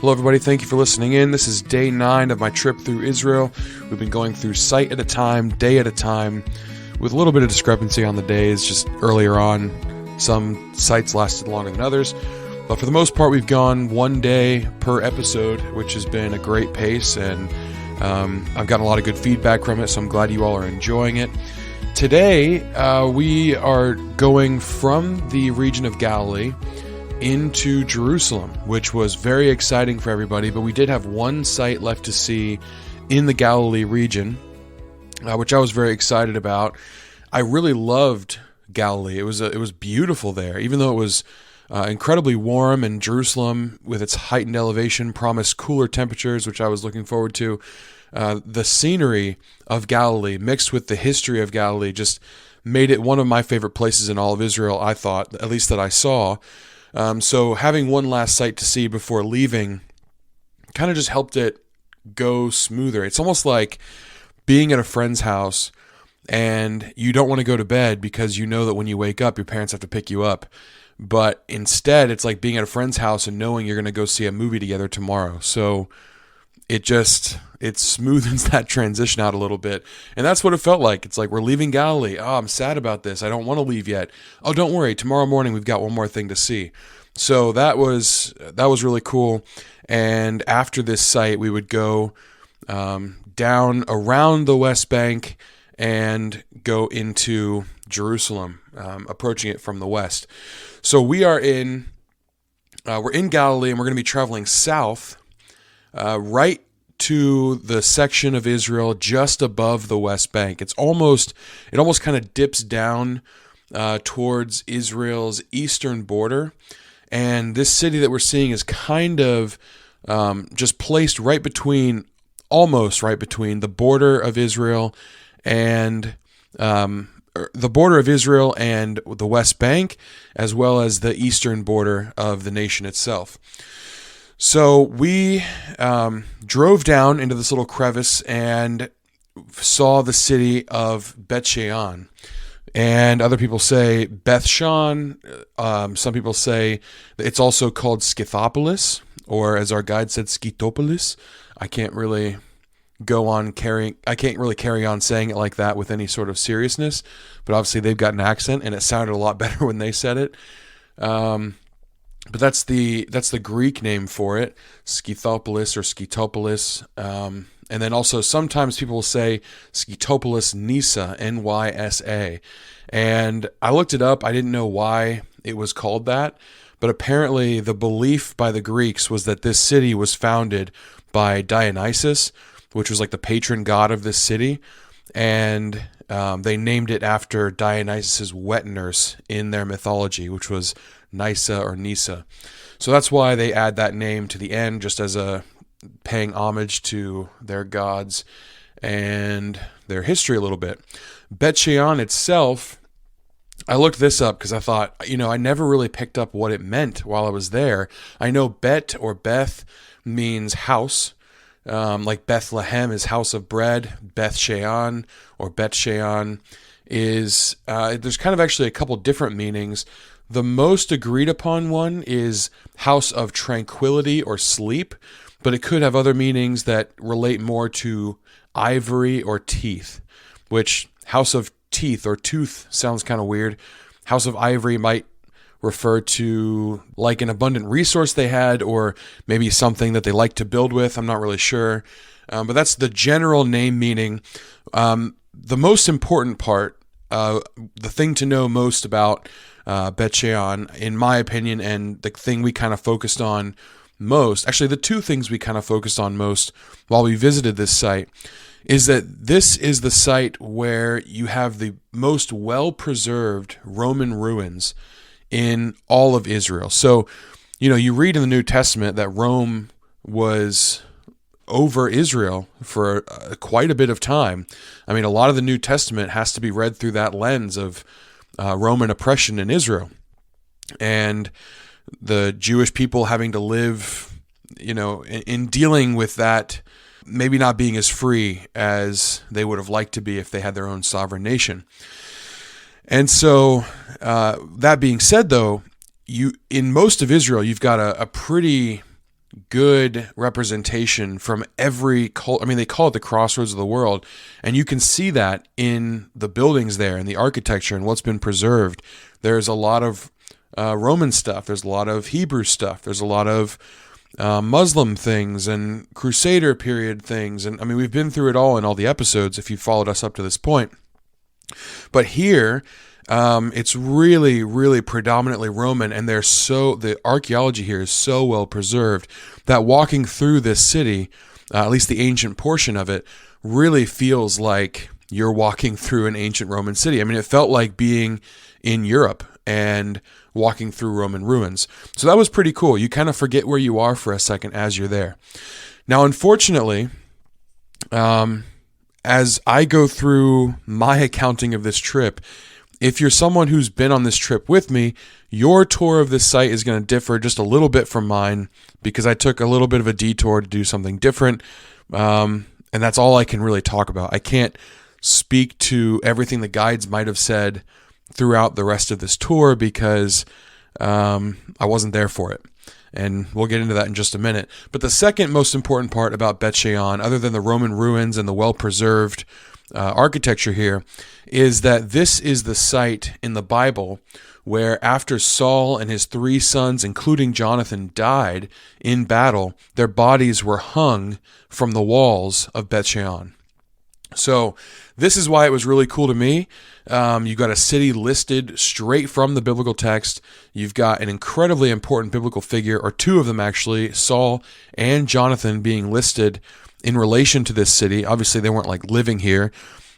Hello, everybody. Thank you for listening in. This is day 9 of my trip through Israel. We've been going through site at a time, day at a time, with a little bit of discrepancy on the days. Just earlier on, some sites lasted longer than others. But for the most part, we've gone one day per episode, which has been a great pace, and I've gotten a lot of good feedback from it, so I'm glad you all are enjoying it. Today, we are going from the region of Galilee into Jerusalem, which was very exciting for everybody, but we did have one site left to see in the Galilee region, which I was very excited about. I really loved Galilee. It was beautiful there, even though it was incredibly warm, and Jerusalem, with its heightened elevation, promised cooler temperatures, which I was looking forward to. The scenery of Galilee mixed with the history of Galilee just made it one of my favorite places in all of Israel, I thought, at least that I saw. So having one last site to see before leaving kind of just helped it go smoother. It's almost like being at a friend's house and you don't want to go to bed because you know that when you wake up, your parents have to pick you up. But instead, it's like being at a friend's house and knowing you're going to go see a movie together tomorrow. So it smoothens that transition out a little bit. And that's what it felt like. It's like, we're leaving Galilee. Oh, I'm sad about this. I don't want to leave yet. Oh, don't worry. Tomorrow morning, we've got one more thing to see. So that was really cool. And after this site, we would go down around the West Bank and go into Jerusalem, approaching it from the west. So we're in Galilee, and we're going to be traveling south, right to the section of Israel just above the West Bank. It almost kind of dips down towards Israel's eastern border, and this city that we're seeing is kind of just placed almost right between the border of Israel and the West Bank, as well as the eastern border of the nation itself. So we drove down into this little crevice and saw the city of Beit She'an. And other people say Beit She'an. Some people say it's also called Scythopolis, or as our guide said, Scytopolis. I can't really carry on saying it like that with any sort of seriousness, but obviously they've got an accent, and it sounded a lot better when they said it. But that's the Greek name for it, Scythopolis or Scytopolis. And then also sometimes people will say Scytopolis Nysa, Nysa. And I looked it up. I didn't know why it was called that, but apparently the belief by the Greeks was that this city was founded by Dionysus, which was like the patron god of this city. And they named it after Dionysus's wet nurse in their mythology, which was Nysa or Nisa. So that's why they add that name to the end, just as a paying homage to their gods and their history a little bit. Beit She'an itself, I looked this up because I thought, I never really picked up what it meant while I was there. I know Bet or Beth means house, like Bethlehem is house of bread. Beit She'an or Beit She'an is, there's kind of actually a couple different meanings. The most agreed upon one is house of tranquility or sleep, but it could have other meanings that relate more to ivory or teeth, which house of teeth or tooth sounds kind of weird. House of ivory might refer to like an abundant resource they had, or maybe something that they like to build with. I'm not really sure. But that's the general name meaning. The most important part, the thing to know most about Beit She'an, in my opinion, and the thing we kind of focused on most, actually the two things we kind of focused on most while we visited this site, is that this is the site where you have the most well-preserved Roman ruins in all of Israel. So, you read in the New Testament that Rome was over Israel for quite a bit of time. I mean, a lot of the New Testament has to be read through that lens of Roman oppression in Israel, and the Jewish people having to live, in dealing with that, maybe not being as free as they would have liked to be if they had their own sovereign nation. And so, that being said, though, in most of Israel, you've got a pretty good representation from every cult. I mean, they call it the crossroads of the world, and you can see that in the buildings there and the architecture and what's been preserved. There's a lot of Roman stuff. There's a lot of Hebrew stuff. There's a lot of Muslim things and Crusader period things. And I mean, we've been through it all in all the episodes if you followed us up to this point. But here, it's really, really predominantly Roman, and the archaeology here is so well preserved that walking through this city, at least the ancient portion of it, really feels like you're walking through an ancient Roman city. I mean, it felt like being in Europe and walking through Roman ruins. So that was pretty cool. You kind of forget where you are for a second as you're there. Now, unfortunately, as I go through my accounting of this trip, if you're someone who's been on this trip with me, your tour of this site is going to differ just a little bit from mine because I took a little bit of a detour to do something different. And that's all I can really talk about. I can't speak to everything the guides might have said throughout the rest of this tour because I wasn't there for it. And we'll get into that in just a minute. But the second most important part about Beit She'an, other than the Roman ruins and the well-preserved architecture here, is that this is the site in the Bible where after Saul and his 3 sons, including Jonathan, died in battle, their bodies were hung from the walls of Beit She'an. So this is why it was really cool to me. You've got a city listed straight from the biblical text. You've got an incredibly important biblical figure, or 2 of them actually, Saul and Jonathan, being listed in relation to this city. Obviously, they weren't like living here.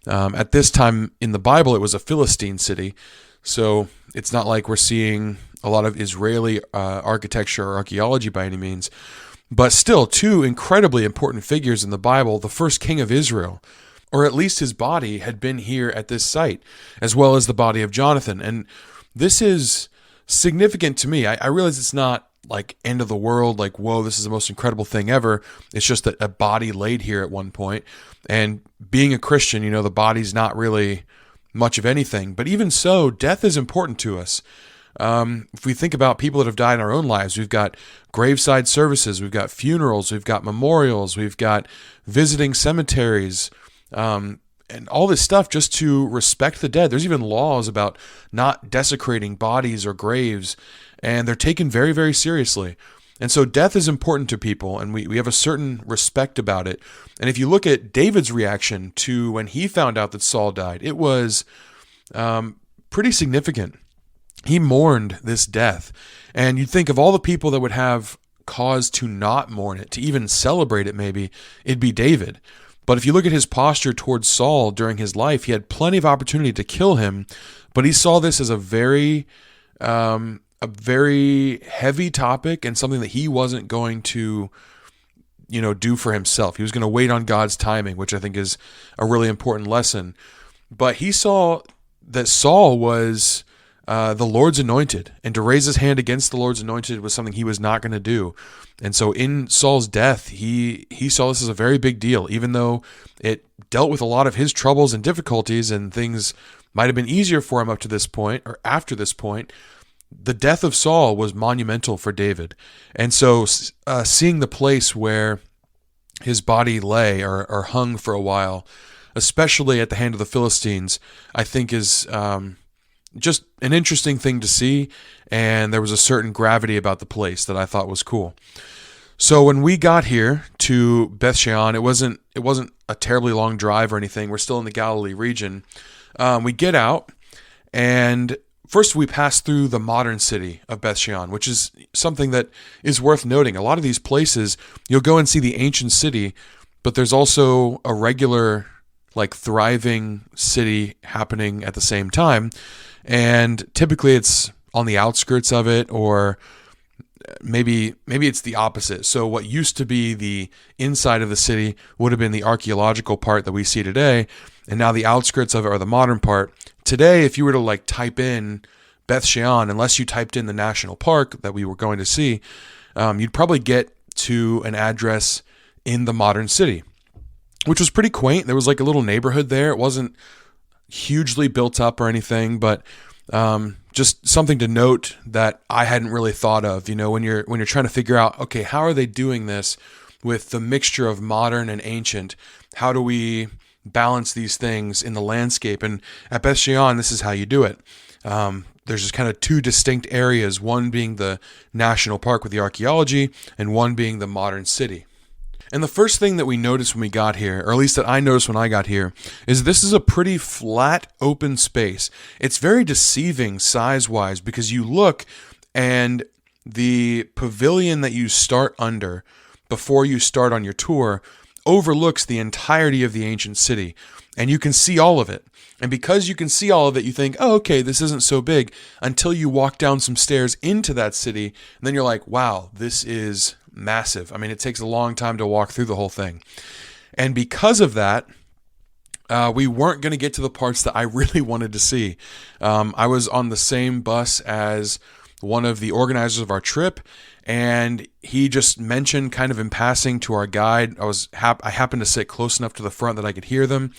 At this time in the Bible, it was a Philistine city. So it's not like we're seeing a lot of Israeli architecture or archaeology by any means. But still, 2 incredibly important figures in the Bible. The first king of Israel, or at least his body, had been here at this site, as well as the body of Jonathan. And this is significant to me. I realize it's not like end of the world, like, whoa, this is the most incredible thing ever. It's just that a body laid here at one point. And being a Christian, the body's not really much of anything. But even so, death is important to us. If we think about people that have died in our own lives, we've got graveside services, we've got funerals, we've got memorials, we've got visiting cemeteries, and all this stuff just to respect the dead. There's even laws about not desecrating bodies or graves, and they're taken very, very seriously. And so death is important to people, and we have a certain respect about it. And if you look at David's reaction to when he found out that Saul died, it was pretty significant. He mourned this death. And you'd think of all the people that would have cause to not mourn it, to even celebrate it maybe, it'd be David. But if you look at his posture towards Saul during his life, he had plenty of opportunity to kill him, but he saw this as a very heavy topic and something that he wasn't going to, do for himself. He was going to wait on God's timing, which I think is a really important lesson. But he saw that Saul was the Lord's anointed, and to raise his hand against the Lord's anointed was something he was not going to do. And so in Saul's death, he saw this as a very big deal, even though it dealt with a lot of his troubles and difficulties, and things might have been easier for him up to this point or after this point. The death of Saul was monumental for David. And so seeing the place where his body lay or hung for a while, especially at the hand of the Philistines, I think is just an interesting thing to see, and there was a certain gravity about the place that I thought was cool. So when we got here to Beit She'an, it wasn't a terribly long drive or anything. We're still in the Galilee region. We get out, and first we pass through the modern city of Beit She'an, which is something that is worth noting. A lot of these places, you'll go and see the ancient city, but there's also a regular, thriving city happening at the same time. And typically it's on the outskirts of it, or maybe it's the opposite. So what used to be the inside of the city would have been the archeological part that we see today, and now the outskirts of it are the modern part. Today, if you were to type in Beit She'an, unless you typed in the national park that we were going to see, you'd probably get to an address in the modern city, which was pretty quaint. There was a little neighborhood there. It wasn't hugely built up or anything, but just something to note that I hadn't really thought of, when you're trying to figure out, okay, how are they doing this with the mixture of modern and ancient? How do we balance these things in the landscape? And at Beit She'an, this is how you do it. There's just kind of two distinct areas, one being the national park with the archaeology, and one being the modern city. And the first thing that we noticed when we got here, or at least that I noticed when I got here, is this is a pretty flat, open space. It's very deceiving size-wise because you look and the pavilion that you start under before you start on your tour overlooks the entirety of the ancient city, and you can see all of it. And because you can see all of it, you think, oh, okay, this isn't so big, until you walk down some stairs into that city, and then you're like, wow, this is massive. I mean, it takes a long time to walk through the whole thing. And because of that, we weren't going to get to the parts that I really wanted to see. I was on the same bus as one of the organizers of our trip, and he just mentioned kind of in passing to our guide. I happened to sit close enough to the front that I could hear them.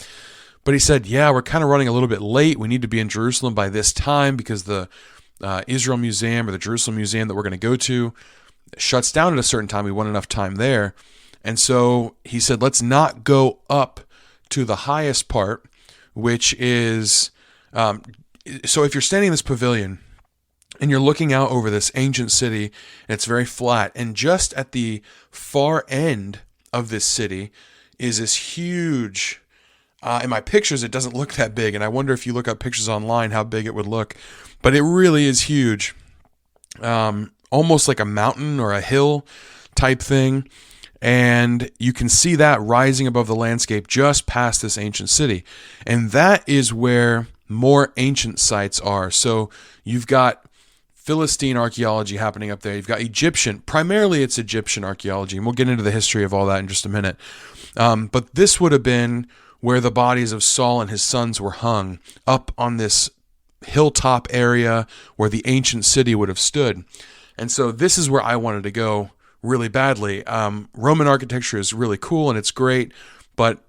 But he said, yeah, we're kind of running a little bit late. We need to be in Jerusalem by this time because the Israel Museum or the Jerusalem Museum that we're going to go to shuts down at a certain time. We want enough time there. And so he said, let's not go up to the highest part, which is, so if you're standing in this pavilion and you're looking out over this ancient city, and it's very flat, and just at the far end of this city is this huge, in my pictures, it doesn't look that big, and I wonder if you look up pictures online how big it would look, but it really is huge. Almost like a mountain or a hill type thing, and you can see that rising above the landscape just past this ancient city. And that is where more ancient sites are. So you've got Philistine archaeology happening up there. You've got Egyptian, primarily it's Egyptian archaeology, and we'll get into the history of all that in just a minute. But this would have been where the bodies of Saul and his sons were hung, up on this hilltop area where the ancient city would have stood. And so this is where I wanted to go really badly. Roman architecture is really cool and it's great, but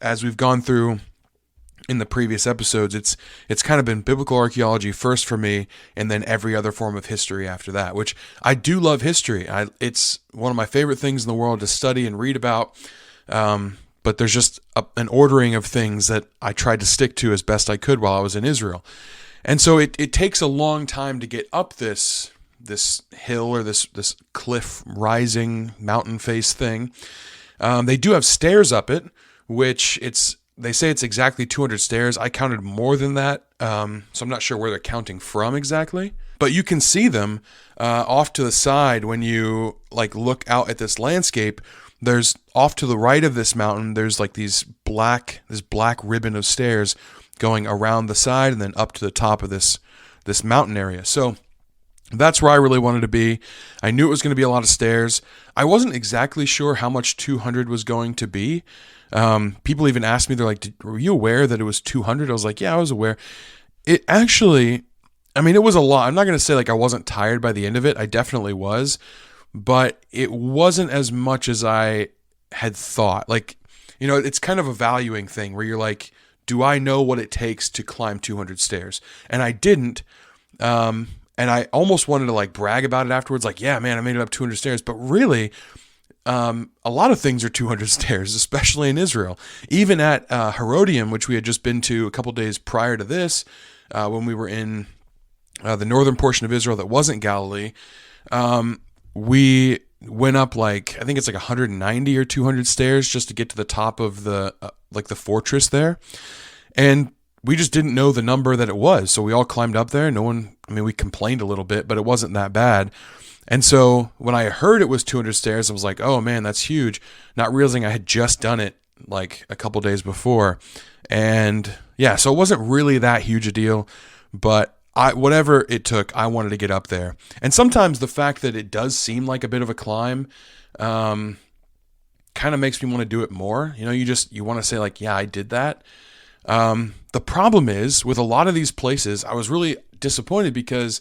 as we've gone through in the previous episodes, it's kind of been biblical archaeology first for me, and then every other form of history after that, which I do love history. It's one of my favorite things in the world to study and read about. But there's just an ordering of things that I tried to stick to as best I could while I was in Israel. And so it takes a long time to get up this hill or this cliff rising mountain face thing. They do have stairs up it, which they say it's exactly 200 stairs. I counted more than that, so I'm not sure where they're counting from exactly. But you can see them off to the side when you look out at this landscape. There's off to the right of this mountain, there's this black ribbon of stairs going around the side and then up to the top of this mountain area. So that's where I really wanted to be. I knew it was going to be a lot of stairs. I wasn't exactly sure how much 200 was going to be. People even asked me, they're like, were you aware that it was 200? I was like, yeah, I was aware. It actually, it was a lot. I'm not going to say I wasn't tired by the end of it. I definitely was. But it wasn't as much as I had thought. It's kind of a valuing thing where you're like, do I know what it takes to climb 200 stairs? And I didn't. And I almost wanted to brag about it afterwards. Yeah, man, I made it up 200 stairs. But really, a lot of things are 200 stairs, especially in Israel. Even at Herodium, which we had just been to a couple days prior to this, when we were in the northern portion of Israel that wasn't Galilee, we went up I think it's 190 or 200 stairs just to get to the top of the the fortress there, and we just didn't know the number that it was, so we all climbed up there. No one, we complained a little bit, but it wasn't that bad. And so when I heard it was 200 stairs, I was like, oh man, that's huge, not realizing I had just done it a couple days before. And yeah, so it wasn't really that huge a deal, but whatever it took, I wanted to get up there. And sometimes the fact that it does seem like a bit of a climb kind of makes me want to do it more. You want to say yeah, I did that. The problem is with a lot of these places, I was really disappointed because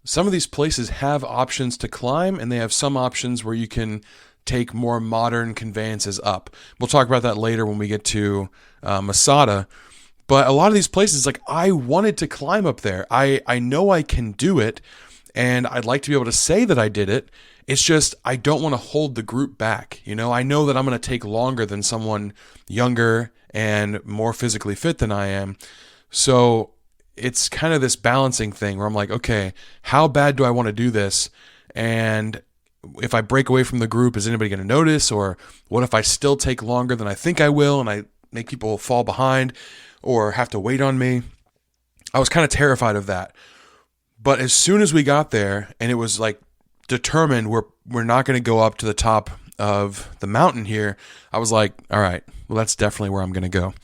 some of these places have options to climb, and they have some options where you can take more modern conveyances up. We'll talk about that later when we get to Masada. But a lot of these places, like, I wanted to climb up there. I know I can do it, and I'd like to be able to say that I did it. It's just I don't want to hold the group back. I know that I'm going to take longer than someone younger and more physically fit than I am. So it's kind of this balancing thing where I'm like, okay, how bad do I want to do this? And if I break away from the group, is anybody going to notice? Or what if I still take longer than I think I will and I make people fall behind or have to wait on me? I was kind of terrified of that. But as soon as we got there and it was like determined we're not going to go up to the top of the mountain here, I was like, all right, well, that's definitely where I'm going to go.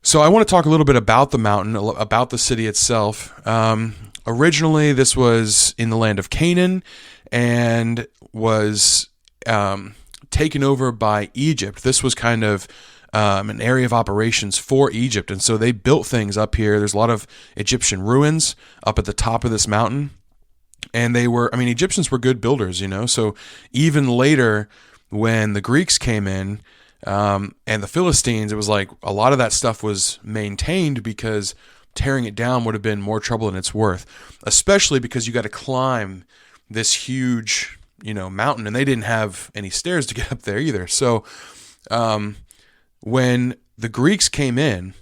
So I want to talk a little bit about the mountain, about the city itself. Originally, this was in the land of Canaan and was taken over by Egypt. This was kind of an area of operations for Egypt. And so they built things up here. There's a lot of Egyptian ruins up at the top of this mountain. And Egyptians were good builders, So even later, when the Greeks came in and the Philistines, it was like a lot of that stuff was maintained because tearing it down would have been more trouble than it's worth, especially because you got to climb this huge, mountain, and they didn't have any stairs to get up there either. So when the Greeks came in,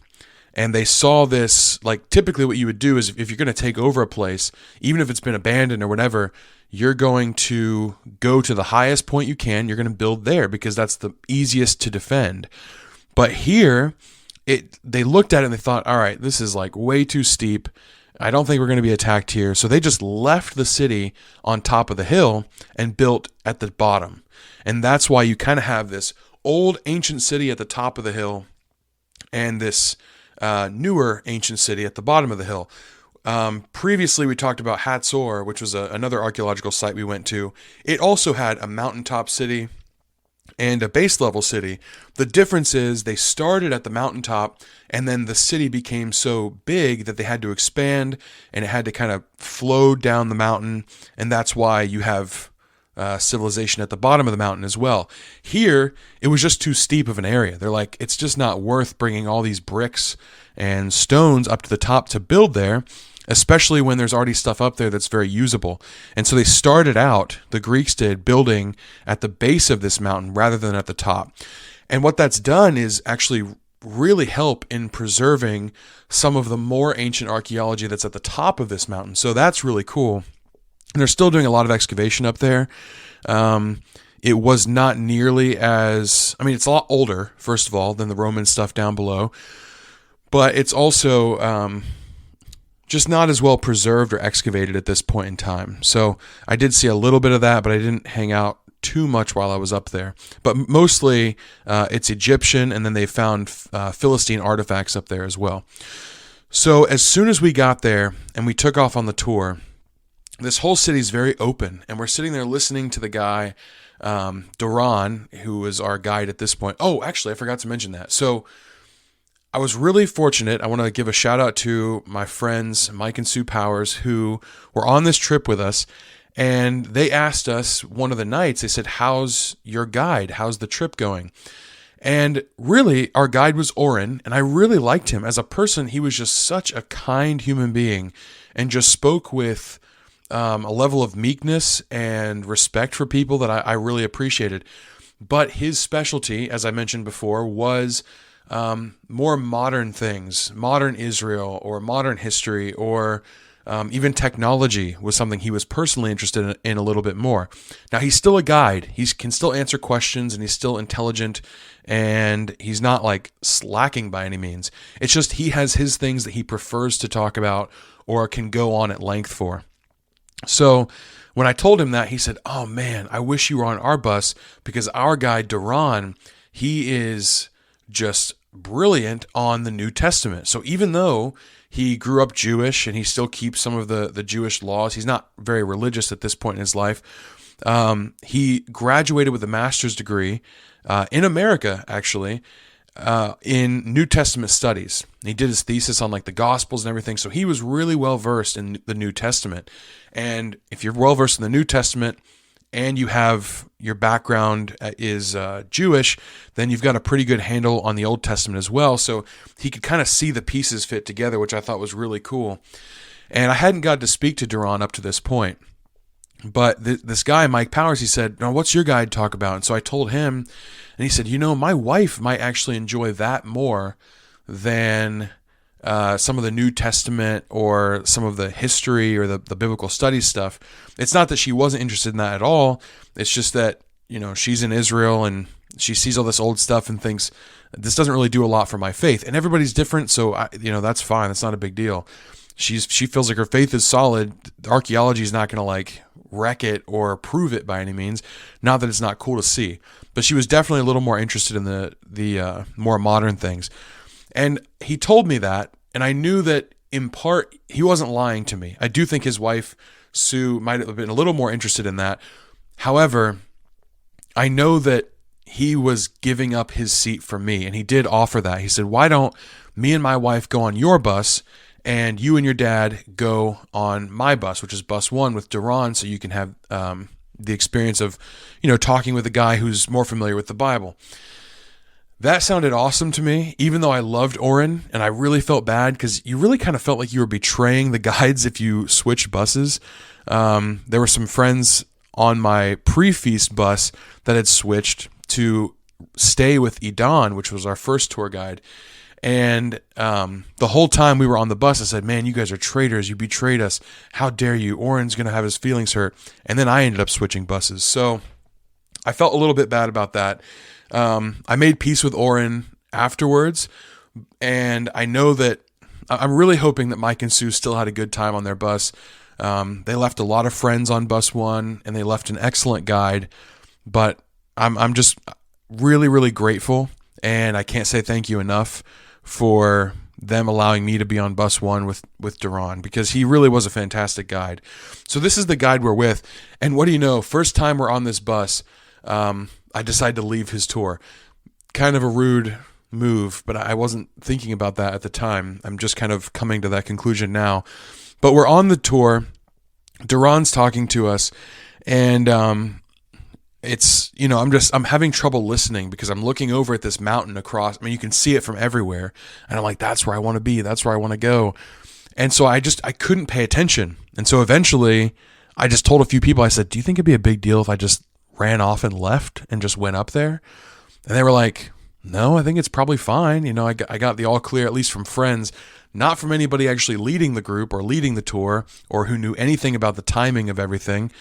and they saw this, like typically what you would do is if you're going to take over a place, even if it's been abandoned or whatever, you're going to go to the highest point you can. You're going to build there because that's the easiest to defend. But here, they looked at it and they thought, all right, this is like way too steep. I don't think we're going to be attacked here. So they just left the city on top of the hill and built at the bottom. And that's why you kind of have this old ancient city at the top of the hill and this newer ancient city at the bottom of the hill. Previously, we talked about Hatzor, which was another archaeological site we went to. It also had a mountaintop city and a base level city. The difference is they started at the mountaintop, and then the city became so big that they had to expand, and it had to kind of flow down the mountain, and that's why you have civilization at the bottom of the mountain as well. Here, it was just too steep of an area. They're like, it's just not worth bringing all these bricks and stones up to the top to build there, especially when there's already stuff up there that's very usable. And so they started out, the Greeks did, building at the base of this mountain rather than at the top. And what that's done is actually really help in preserving some of the more ancient archaeology that's at the top of this mountain. So that's really cool. And they're still doing a lot of excavation up there. It was not nearly as, it's a lot older, first of all, than the Roman stuff down below. But it's also just not as well preserved or excavated at this point in time. So I did see a little bit of that, but I didn't hang out too much while I was up there. But mostly it's Egyptian, and then they found Philistine artifacts up there as well. So as soon as we got there and we took off on the tour, this whole city is very open, and we're sitting there listening to the guy, Duran, who was our guide at this point. Oh, actually, I forgot to mention that. So I was really fortunate. I want to give a shout out to my friends, Mike and Sue Powers, who were on this trip with us, and they asked us one of the nights, they said, how's your guide? How's the trip going? And really, our guide was Oren, and I really liked him. As a person, he was just such a kind human being and just spoke with a level of meekness and respect for people that I really appreciated. But his specialty, as I mentioned before, was more modern things, modern Israel or modern history, or even technology was something he was personally interested in a little bit more. Now, he's still a guide. He can still answer questions, and he's still intelligent, and he's not like slacking by any means. It's just he has his things that he prefers to talk about or can go on at length for. So when I told him that, he said, oh man, I wish you were on our bus, because our guy, Duran, he is just brilliant on the New Testament. So even though he grew up Jewish and he still keeps some of the Jewish laws, he's not very religious at this point in his life. He graduated with a master's degree in America, actually, in New Testament studies. He did his thesis on like the Gospels and everything. So he was really well versed in the New Testament. And if you're well versed in the New Testament and you have your background is Jewish, then you've got a pretty good handle on the Old Testament as well. So he could kind of see the pieces fit together, which I thought was really cool. And I hadn't got to speak to Duran up to this point. But this guy, Mike Powers, he said, "Now, what's your guide talk about?" And so I told him, and he said, my wife might actually enjoy that more than some of the New Testament or some of the history or the biblical studies stuff. It's not that she wasn't interested in that at all. It's just that, she's in Israel and she sees all this old stuff and thinks, this doesn't really do a lot for my faith. And everybody's different, so that's fine. That's not a big deal. She feels like her faith is solid. Archaeology is not going to wreck it or prove it by any means. Not that it's not cool to see, but she was definitely a little more interested in the more modern things. And he told me that, and I knew that in part he wasn't lying to me. I do think his wife Sue might have been a little more interested in that. However, I know that he was giving up his seat for me, and he did offer that. He said, "Why don't me and my wife go on your bus, and you and your dad go on my bus, which is bus 1 with Duran, so you can have the experience of, talking with a guy who's more familiar with the Bible." That sounded awesome to me, even though I loved Oren, and I really felt bad because you really kind of felt like you were betraying the guides if you switched buses. There were some friends on my pre-feast bus that had switched to stay with Idan, which was our first tour guide. And the whole time we were on the bus, I said, "Man, you guys are traitors. You betrayed us. How dare you? Oren's going to have his feelings hurt." And then I ended up switching buses. So I felt a little bit bad about that. I made peace with Oren afterwards. And I know that I'm really hoping that Mike and Sue still had a good time on their bus. They left a lot of friends on bus 1, and they left an excellent guide. But I'm just really, really grateful. And I can't say thank you enough for them allowing me to be on bus 1 with Duran, because he really was a fantastic guide. So this is the guide we're with. And what do you know? First time we're on this bus, I decided to leave his tour. Kind of a rude move, but I wasn't thinking about that at the time. I'm just kind of coming to that conclusion now. But we're on the tour. Duran's talking to us, and it's, I'm having trouble listening because I'm looking over at this mountain across. I mean, you can see it from everywhere. And I'm like, that's where I want to be. That's where I want to go. And so I couldn't pay attention. And so eventually I just told a few people, I said, "Do you think it'd be a big deal if I just ran off and left and just went up there?" And they were like, "No, I think it's probably fine." I got the all clear, at least from friends, not from anybody actually leading the group or leading the tour or who knew anything about the timing of everything.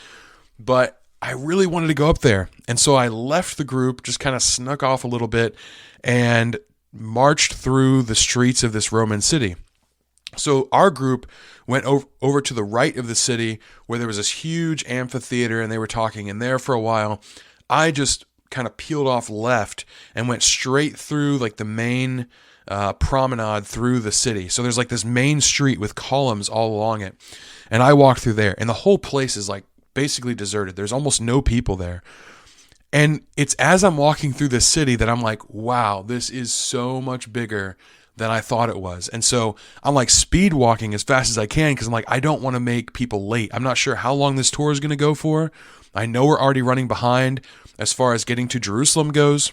But I really wanted to go up there. And so I left the group, just kind of snuck off a little bit, and marched through the streets of this Roman city. So our group went over to the right of the city where there was this huge amphitheater, and they were talking in there for a while. I just kind of peeled off left and went straight through the main promenade through the city. So there's this main street with columns all along it. And I walked through there, and the whole place is basically deserted. There's almost no people there. And it's as I'm walking through this city that I'm like, wow, this is so much bigger than I thought it was. And so I'm speed walking as fast as I can because I'm I don't want to make people late. I'm not sure how long this tour is going to go for. I know we're already running behind as far as getting to Jerusalem goes.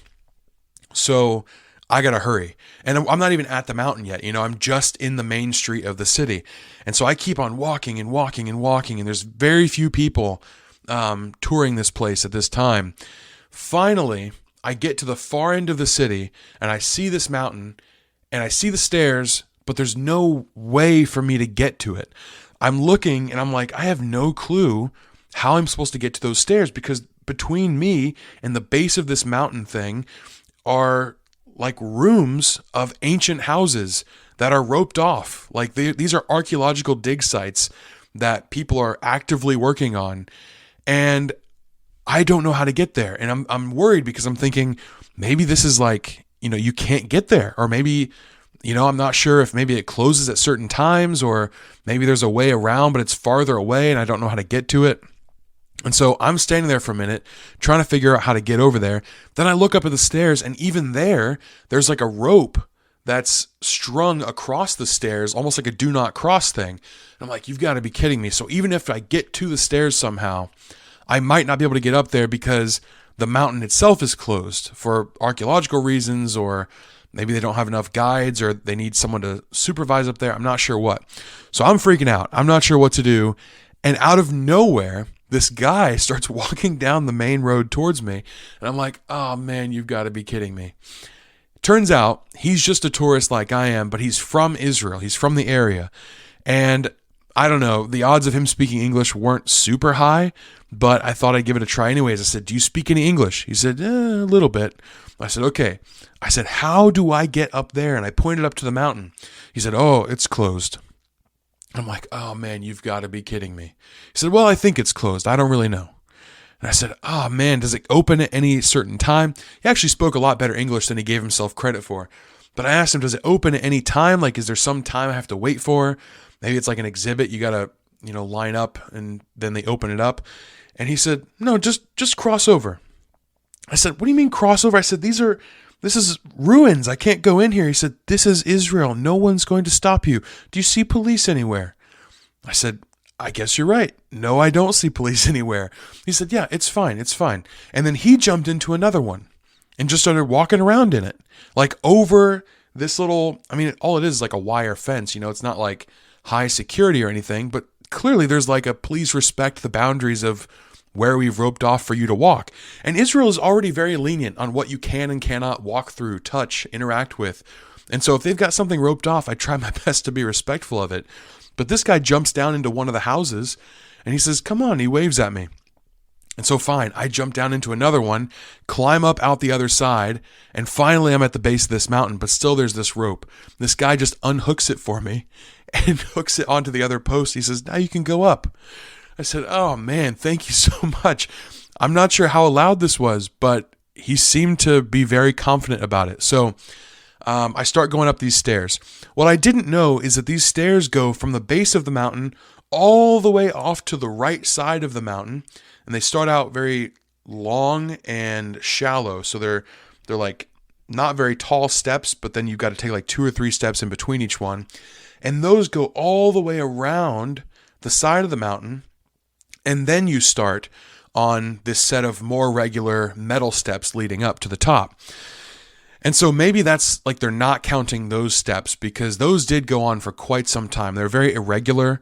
So I got to hurry. And I'm not even at the mountain yet. I'm just in the main street of the city. And so I keep on walking and walking and walking. And there's very few people touring this place at this time. Finally, I get to the far end of the city and I see this mountain and I see the stairs, but there's no way for me to get to it. I'm looking and I'm like, I have no clue how I'm supposed to get to those stairs, because between me and the base of this mountain thing are rooms of ancient houses that are roped off. These are archeological dig sites that people are actively working on. And I don't know how to get there. And I'm worried because I'm thinking maybe this is you can't get there, or maybe, I'm not sure if maybe it closes at certain times, or maybe there's a way around, but it's farther away and I don't know how to get to it. And so I'm standing there for a minute trying to figure out how to get over there. Then I look up at the stairs, and even there's a rope that's strung across the stairs, almost like a do not cross thing. And I'm like, you've got to be kidding me. So even if I get to the stairs somehow, I might not be able to get up there because the mountain itself is closed for archaeological reasons, or maybe they don't have enough guides, or they need someone to supervise up there. I'm not sure what. So I'm freaking out. I'm not sure what to do. And out of nowhere, this guy starts walking down the main road towards me. And I'm like, oh man, you've got to be kidding me. Turns out he's just a tourist like I am, but he's from Israel. He's from the area. And I don't know, the odds of him speaking English weren't super high, but I thought I'd give it a try anyways. I said, do you speak any English? He said, a little bit. I said, okay. I said, how do I get up there? And I pointed up to the mountain. He said, oh, it's closed. I'm like, oh man, you've got to be kidding me. He said, well, I think it's closed. I don't really know. And I said, oh man, does it open at any certain time? He actually spoke a lot better English than he gave himself credit for. But I asked him, does it open at any time? Like, is there some time I have to wait for? Maybe it's like an exhibit. You got to, line up and then they open it up. And he said, no, just cross over. I said, what do you mean cross over? I said, this is ruins. I can't go in here. He said, this is Israel. No one's going to stop you. Do you see police anywhere? I said, I guess you're right. No, I don't see police anywhere. He said, yeah, it's fine. It's fine. And then he jumped into another one and just started walking around in it, like over this little, all it is like a wire fence. It's not like high security or anything, but clearly there's like a please respect the boundaries of where we've roped off for you to walk. And Israel is already very lenient on what you can and cannot walk through, touch, interact with. And so if they've got something roped off, I try my best to be respectful of it. But this guy jumps down into one of the houses and he says, come on, he waves at me. And so fine, I jump down into another one, climb up out the other side, and finally I'm at the base of this mountain, but still there's this rope. This guy just unhooks it for me and hooks it onto the other post. He says, now you can go up. I said, oh man, thank you so much. I'm not sure how loud this was, but he seemed to be very confident about it. So I start going up these stairs. What I didn't know is that these stairs go from the base of the mountain all the way off to the right side of the mountain. And they start out very long and shallow. So they're like not very tall steps, but then you've got to take like 2 or 3 steps in between each one. And those go all the way around the side of the mountain. And then you start on this set of more regular metal steps leading up to the top. And so maybe that's like they're not counting those steps because those did go on for quite some time. They're very irregular.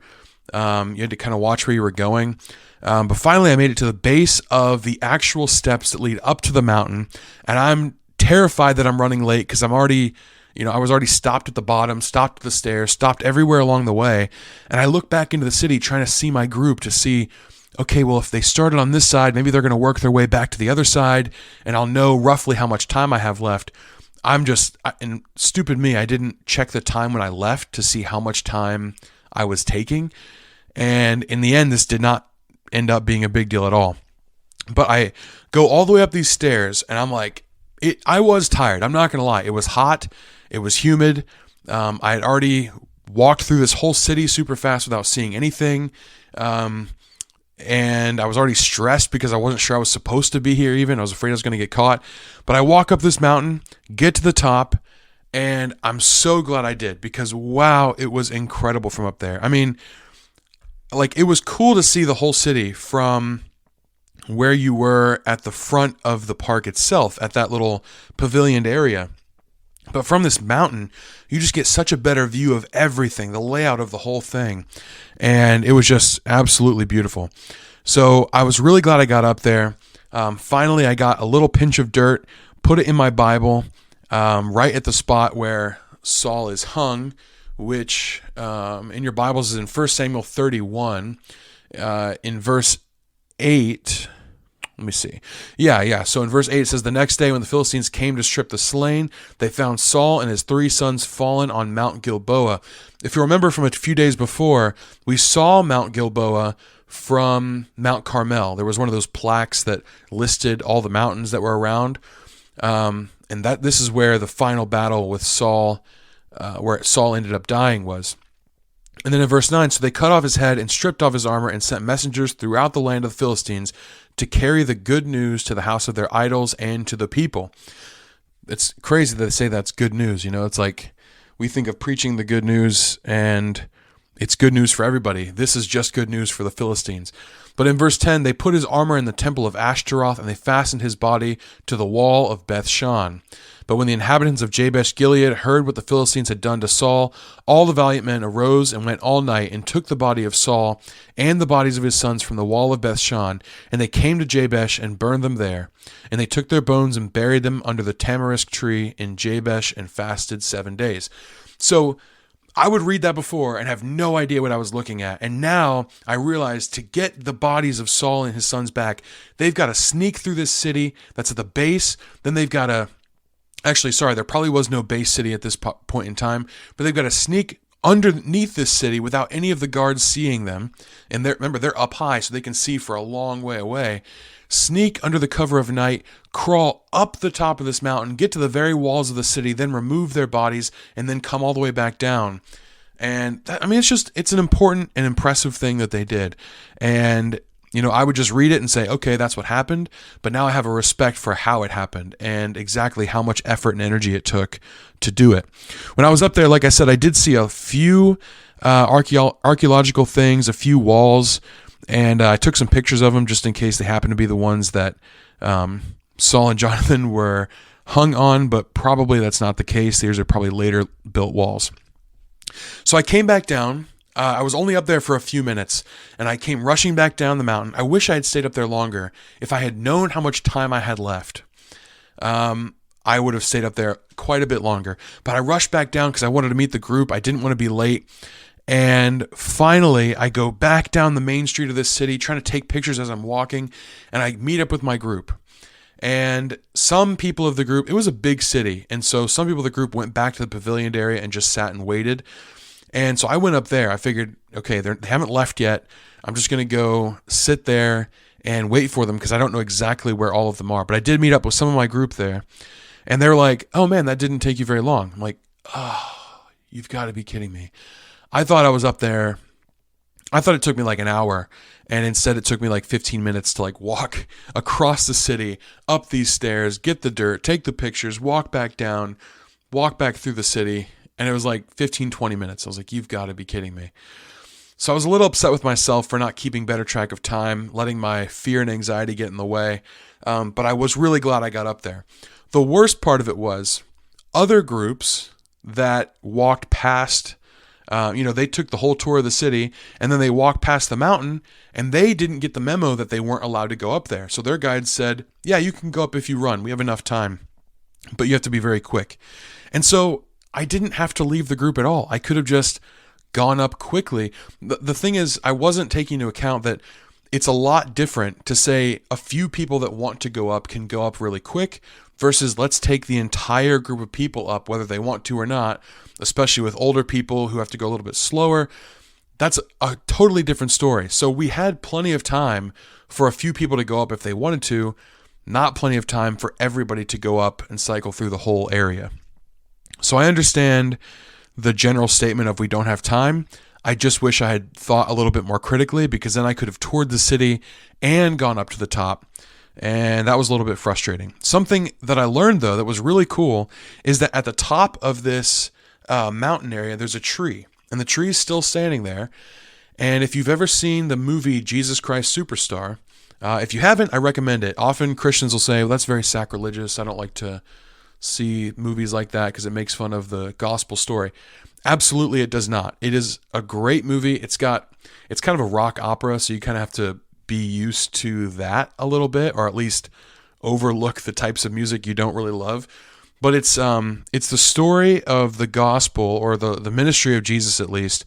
You had to kind of watch where you were going. But finally I made it to the base of the actual steps that lead up to the mountain. And I'm terrified that I'm running late because I'm already, I was already stopped at the bottom, stopped at the stairs, stopped everywhere along the way. And I look back into the city trying to see my group to see, okay, well, if they started on this side, maybe they're going to work their way back to the other side, and I'll know roughly how much time I have left. And stupid me, I didn't check the time when I left to see how much time I was taking. And in the end, this did not end up being a big deal at all. But I go all the way up these stairs, and I'm like, I was tired. I'm not going to lie. It was hot. It was humid. I had already walked through this whole city super fast without seeing anything. And I was already stressed because I wasn't sure I was supposed to be here even. I was afraid I was going to get caught. But I walk up this mountain, get to the top, and I'm so glad I did because, wow, it was incredible from up there. It was cool to see the whole city from where you were at the front of the park itself, at that little pavilioned area. But from this mountain, you just get such a better view of everything, the layout of the whole thing. And it was just absolutely beautiful. So I was really glad I got up there. Finally, I got a little pinch of dirt, put it in my Bible, right at the spot where Saul is hung, which in your Bibles is in 1 Samuel 31, in verse 8. Let me see. Yeah. So in verse 8 it says, the next day when the Philistines came to strip the slain, they found Saul and his 3 sons fallen on Mount Gilboa. If you remember from a few days before, we saw Mount Gilboa from Mount Carmel. There was one of those plaques that listed all the mountains that were around. And this is where the final battle with Saul, where Saul ended up dying was. And then in verse 9, so they cut off his head and stripped off his armor and sent messengers throughout the land of the Philistines to carry the good news to the house of their idols and to the people. It's crazy that they say that's good news. It's like we think of preaching the good news and it's good news for everybody. This is just good news for the Philistines. But in verse 10, they put his armor in the temple of Ashtaroth, and they fastened his body to the wall of Beit She'an. But when the inhabitants of Jabesh Gilead heard what the Philistines had done to Saul, all the valiant men arose and went all night and took the body of Saul and the bodies of his sons from the wall of Beit She'an, and they came to Jabesh and burned them there. And they took their bones and buried them under the tamarisk tree in Jabesh and fasted 7 days. So I would read that before and have no idea what I was looking at. And now I realize to get the bodies of Saul and his sons back, they've got to sneak through this city that's at the base. Then they've got to, actually, sorry, there probably was no base city at this point in time, but they've got to sneak underneath this city without any of the guards seeing them. And remember, they're up high, so they can see for a long way away. Sneak under the cover of night, crawl up the top of this mountain, get to the very walls of the city, then remove their bodies, and then come all the way back down. And it's an important and impressive thing that they did. And, I would just read it and say, okay, that's what happened. But now I have a respect for how it happened and exactly how much effort and energy it took to do it. When I was up there, like I said, I did see a few archeological things, a few walls, and I took some pictures of them just in case they happen to be the ones that Saul and Jonathan were hung on, but probably that's not the case. These are probably later built walls. So I came back down. I was only up there for a few minutes, and I came rushing back down the mountain. I wish I had stayed up there longer. If I had known how much time I had left, I would have stayed up there quite a bit longer. But I rushed back down because I wanted to meet the group. I didn't want to be late. And finally, I go back down the main street of this city, trying to take pictures as I'm walking, and I meet up with my group. And some people of the group, it was a big city, and so some people of the group went back to the pavilion area and just sat and waited. And so I went up there. I figured, okay, they haven't left yet. I'm just going to go sit there and wait for them because I don't know exactly where all of them are. But I did meet up with some of my group there, and they're like, oh man, that didn't take you very long. I'm like, oh, you've got to be kidding me. I thought I was up there. I thought it took me like an hour, and instead it took me like 15 minutes to like walk across the city, up these stairs, get the dirt, take the pictures, walk back down, walk back through the city, and it was like 15, 20 minutes. I was like, you've got to be kidding me. So I was a little upset with myself for not keeping better track of time, letting my fear and anxiety get in the way, but I was really glad I got up there. The worst part of it was other groups that walked past. They took the whole tour of the city, and then they walked past the mountain, and they didn't get the memo that they weren't allowed to go up there. So their guide said, yeah, you can go up if you run. We have enough time, but you have to be very quick. And so I didn't have to leave the group at all. I could have just gone up quickly. The thing is, I wasn't taking into account that it's a lot different to say a few people that want to go up can go up really quick versus let's take the entire group of people up, whether they want to or not, especially with older people who have to go a little bit slower. That's a totally different story. So we had plenty of time for a few people to go up if they wanted to, not plenty of time for everybody to go up and cycle through the whole area. So I understand the general statement of we don't have time. I just wish I had thought a little bit more critically, because then I could have toured the city and gone up to the top. And that was a little bit frustrating. Something that I learned, though, that was really cool is that at the top of this mountain area, there's a tree. And the tree is still standing there. And if you've ever seen the movie Jesus Christ Superstar, if you haven't, I recommend it. Often Christians will say, well, that's very sacrilegious. I don't like to see movies like that because it makes fun of the gospel story. Absolutely, it does not. It is a great movie. It's kind of a rock opera, so you kind of have to be used to that a little bit, or at least overlook the types of music you don't really love. But it's the story of the gospel, or the ministry of Jesus at least,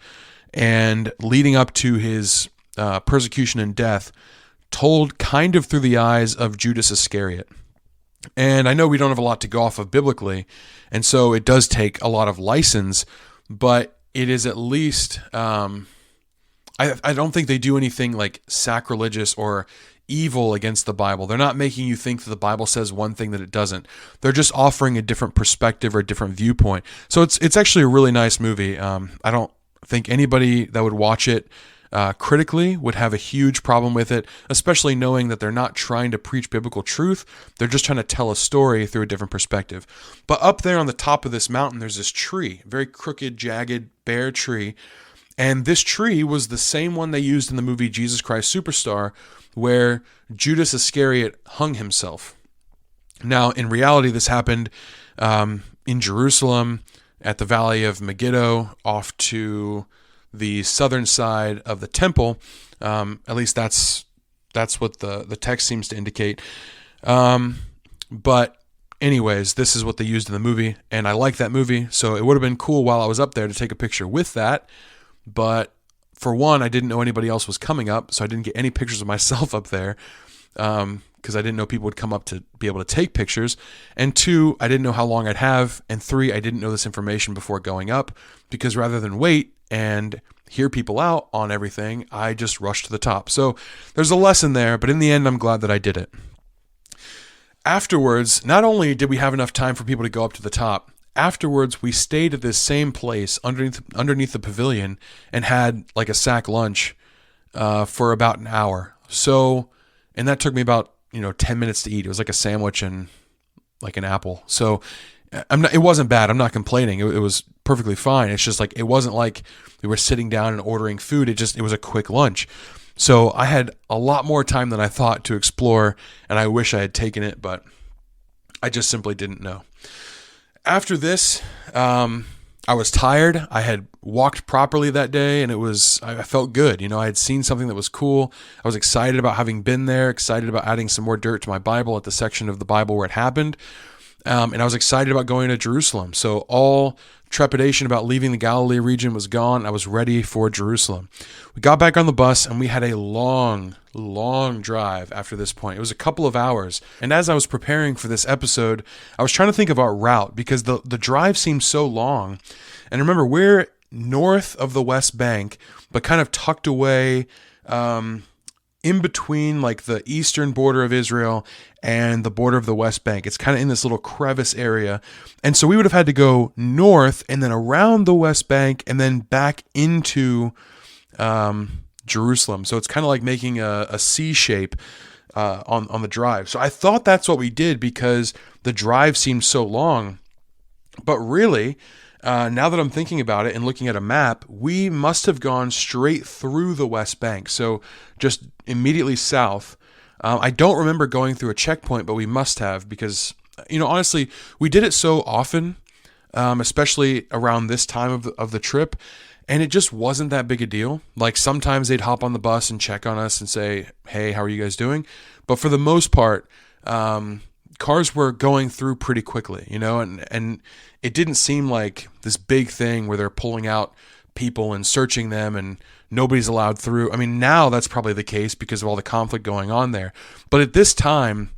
and leading up to his persecution and death, told kind of through the eyes of Judas Iscariot. And I know we don't have a lot to go off of biblically, and so it does take a lot of license, but it is at least, I don't think they do anything like sacrilegious or evil against the Bible. They're not making you think that the Bible says one thing that it doesn't. They're just offering a different perspective or a different viewpoint. So it's actually a really nice movie. I don't think anybody that would watch it critically would have a huge problem with it, especially knowing that they're not trying to preach biblical truth. They're just trying to tell a story through a different perspective. But up there on the top of this mountain, there's this tree, very crooked, jagged, bare tree. And this tree was the same one they used in the movie Jesus Christ Superstar, where Judas Iscariot hung himself. Now, in reality, this happened in Jerusalem at the Valley of Megiddo, off to the southern side of the temple. At least that's what the text seems to indicate. But anyways, this is what they used in the movie, and I like that movie, so it would have been cool while I was up there to take a picture with that. But for one, I didn't know anybody else was coming up, so I didn't get any pictures of myself up there, because I didn't know people would come up to be able to take pictures. And two, I didn't know how long I'd have. And three, I didn't know this information before going up, because rather than wait and hear people out on everything, I just rushed to the top. So there's a lesson there, but in the end, I'm glad that I did it. Afterwards, not only did we have enough time for people to go up to the top, afterwards we stayed at this same place underneath the pavilion and had like a sack lunch for about an hour. So, and that took me about 10 minutes to eat. It was like a sandwich and like an apple. So it wasn't bad. I'm not complaining. It was perfectly fine. It's just like, it wasn't like we were sitting down and ordering food. It was a quick lunch. So I had a lot more time than I thought to explore, and I wish I had taken it, but I just simply didn't know. After this, I was tired. I had walked properly that day, and I felt good. I had seen something that was cool. I was excited about having been there, excited about adding some more dirt to my Bible at the section of the Bible where it happened. And I was excited about going to Jerusalem. So all trepidation about leaving the Galilee region was gone. I was ready for Jerusalem. We got back on the bus, and we had a long drive after this point. It was a couple of hours. And as I was preparing for this episode, I was trying to think of our route, because the drive seemed so long. And remember, we're north of the West Bank, but kind of tucked away in between like the eastern border of Israel and the border of the West Bank. It's kind of in this little crevice area. And so we would have had to go north and then around the West Bank and then back into Jerusalem. So it's kind of like making a C shape on the drive. So I thought that's what we did because the drive seemed so long. But really, now that I'm thinking about it and looking at a map, we must have gone straight through the West Bank. So just immediately south. I don't remember going through a checkpoint, but we must have, because, honestly, we did it so often, especially around this time of the trip, and it just wasn't that big a deal. Like sometimes they'd hop on the bus and check on us and say, "Hey, how are you guys doing?" But for the most part, cars were going through pretty quickly, and it didn't seem like this big thing where they're pulling out people and searching them and nobody's allowed through. I mean, now that's probably the case because of all the conflict going on there. But at this time,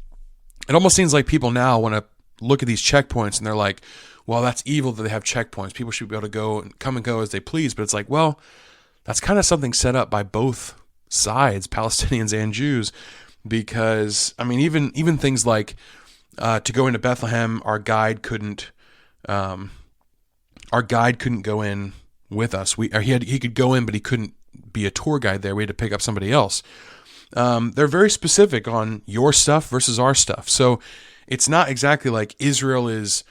it almost seems like people now want to look at these checkpoints and they're like, well, that's evil that they have checkpoints. People should be able to go and come and go as they please. But it's like, well, that's kind of something set up by both sides, Palestinians and Jews, because, I mean, even things like to go into Bethlehem, our guide couldn't go in with us. He could go in, but he couldn't be a tour guide there. We had to pick up somebody else. They're very specific on your stuff versus our stuff. So it's not exactly like Israel is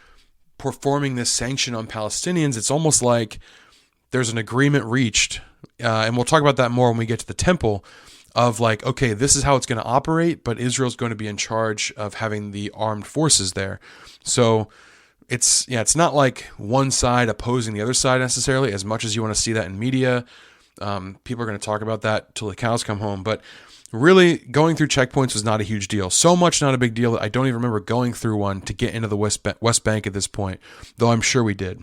performing this sanction on Palestinians. It's almost like there's an agreement reached, and we'll talk about that more when we get to the temple, of like, okay, this is how it's going to operate, but Israel's going to be in charge of having the armed forces there. So it's not like one side opposing the other side necessarily, as much as you want to see that in media. People are going to talk about that till the cows come home. But really, going through checkpoints was not a huge deal. So much not a big deal that I don't even remember going through one to get into the West Bank at this point, though I'm sure we did.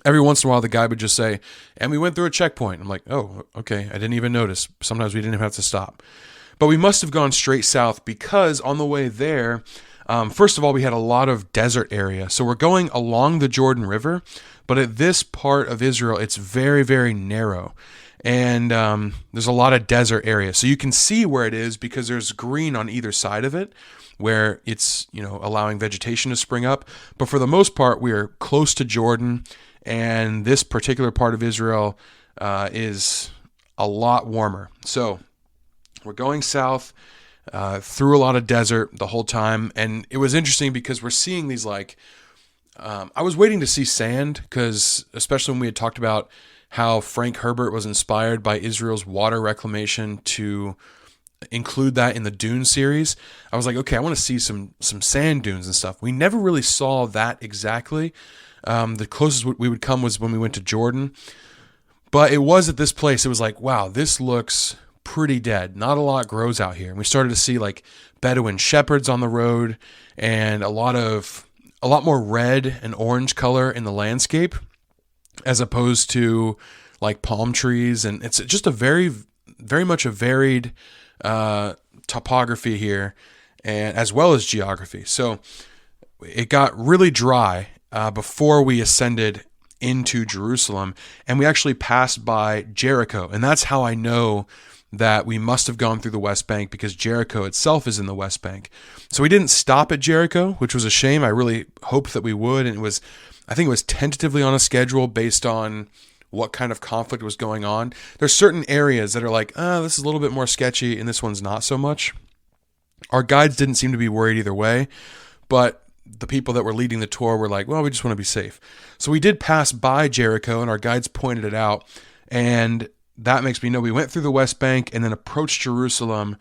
Every once in a while, the guy would just say, and we went through a checkpoint. I'm like, oh, okay, I didn't even notice. Sometimes we didn't even have to stop. But we must have gone straight south because on the way there, first of all, we had a lot of desert area. So we're going along the Jordan River, but at this part of Israel, it's very, very narrow. And there's a lot of desert area. So you can see where it is because there's green on either side of it, where it's, allowing vegetation to spring up. But for the most part, we are close to Jordan, and this particular part of Israel is a lot warmer. So we're going south through a lot of desert the whole time. And it was interesting because we're seeing these I was waiting to see sand, because especially when we had talked about how Frank Herbert was inspired by Israel's water reclamation to include that in the Dune series. I was like, okay, I want to see some sand dunes and stuff. We never really saw that exactly. The closest we would come was when we went to Jordan. But it was at this place, it was like, wow, this looks pretty dead. Not a lot grows out here. And we started to see like Bedouin shepherds on the road and a lot more red and orange color in the landscape as opposed to like palm trees. And it's just a very, very much a varied topography here, and as well as geography. So it got really dry before we ascended into Jerusalem, and we actually passed by Jericho, and that's how I know that we must have gone through the West Bank, because Jericho itself is in the West Bank. So we didn't stop at Jericho, which was a shame. I really hoped that we would, and I think it was tentatively on a schedule based on what kind of conflict was going on. There's certain areas that are like, this is a little bit more sketchy, and this one's not so much. Our guides didn't seem to be worried either way, but the people that were leading the tour were like, well, we just want to be safe. So we did pass by Jericho, and our guides pointed it out, and that makes me know we went through the West Bank and then approached Jerusalem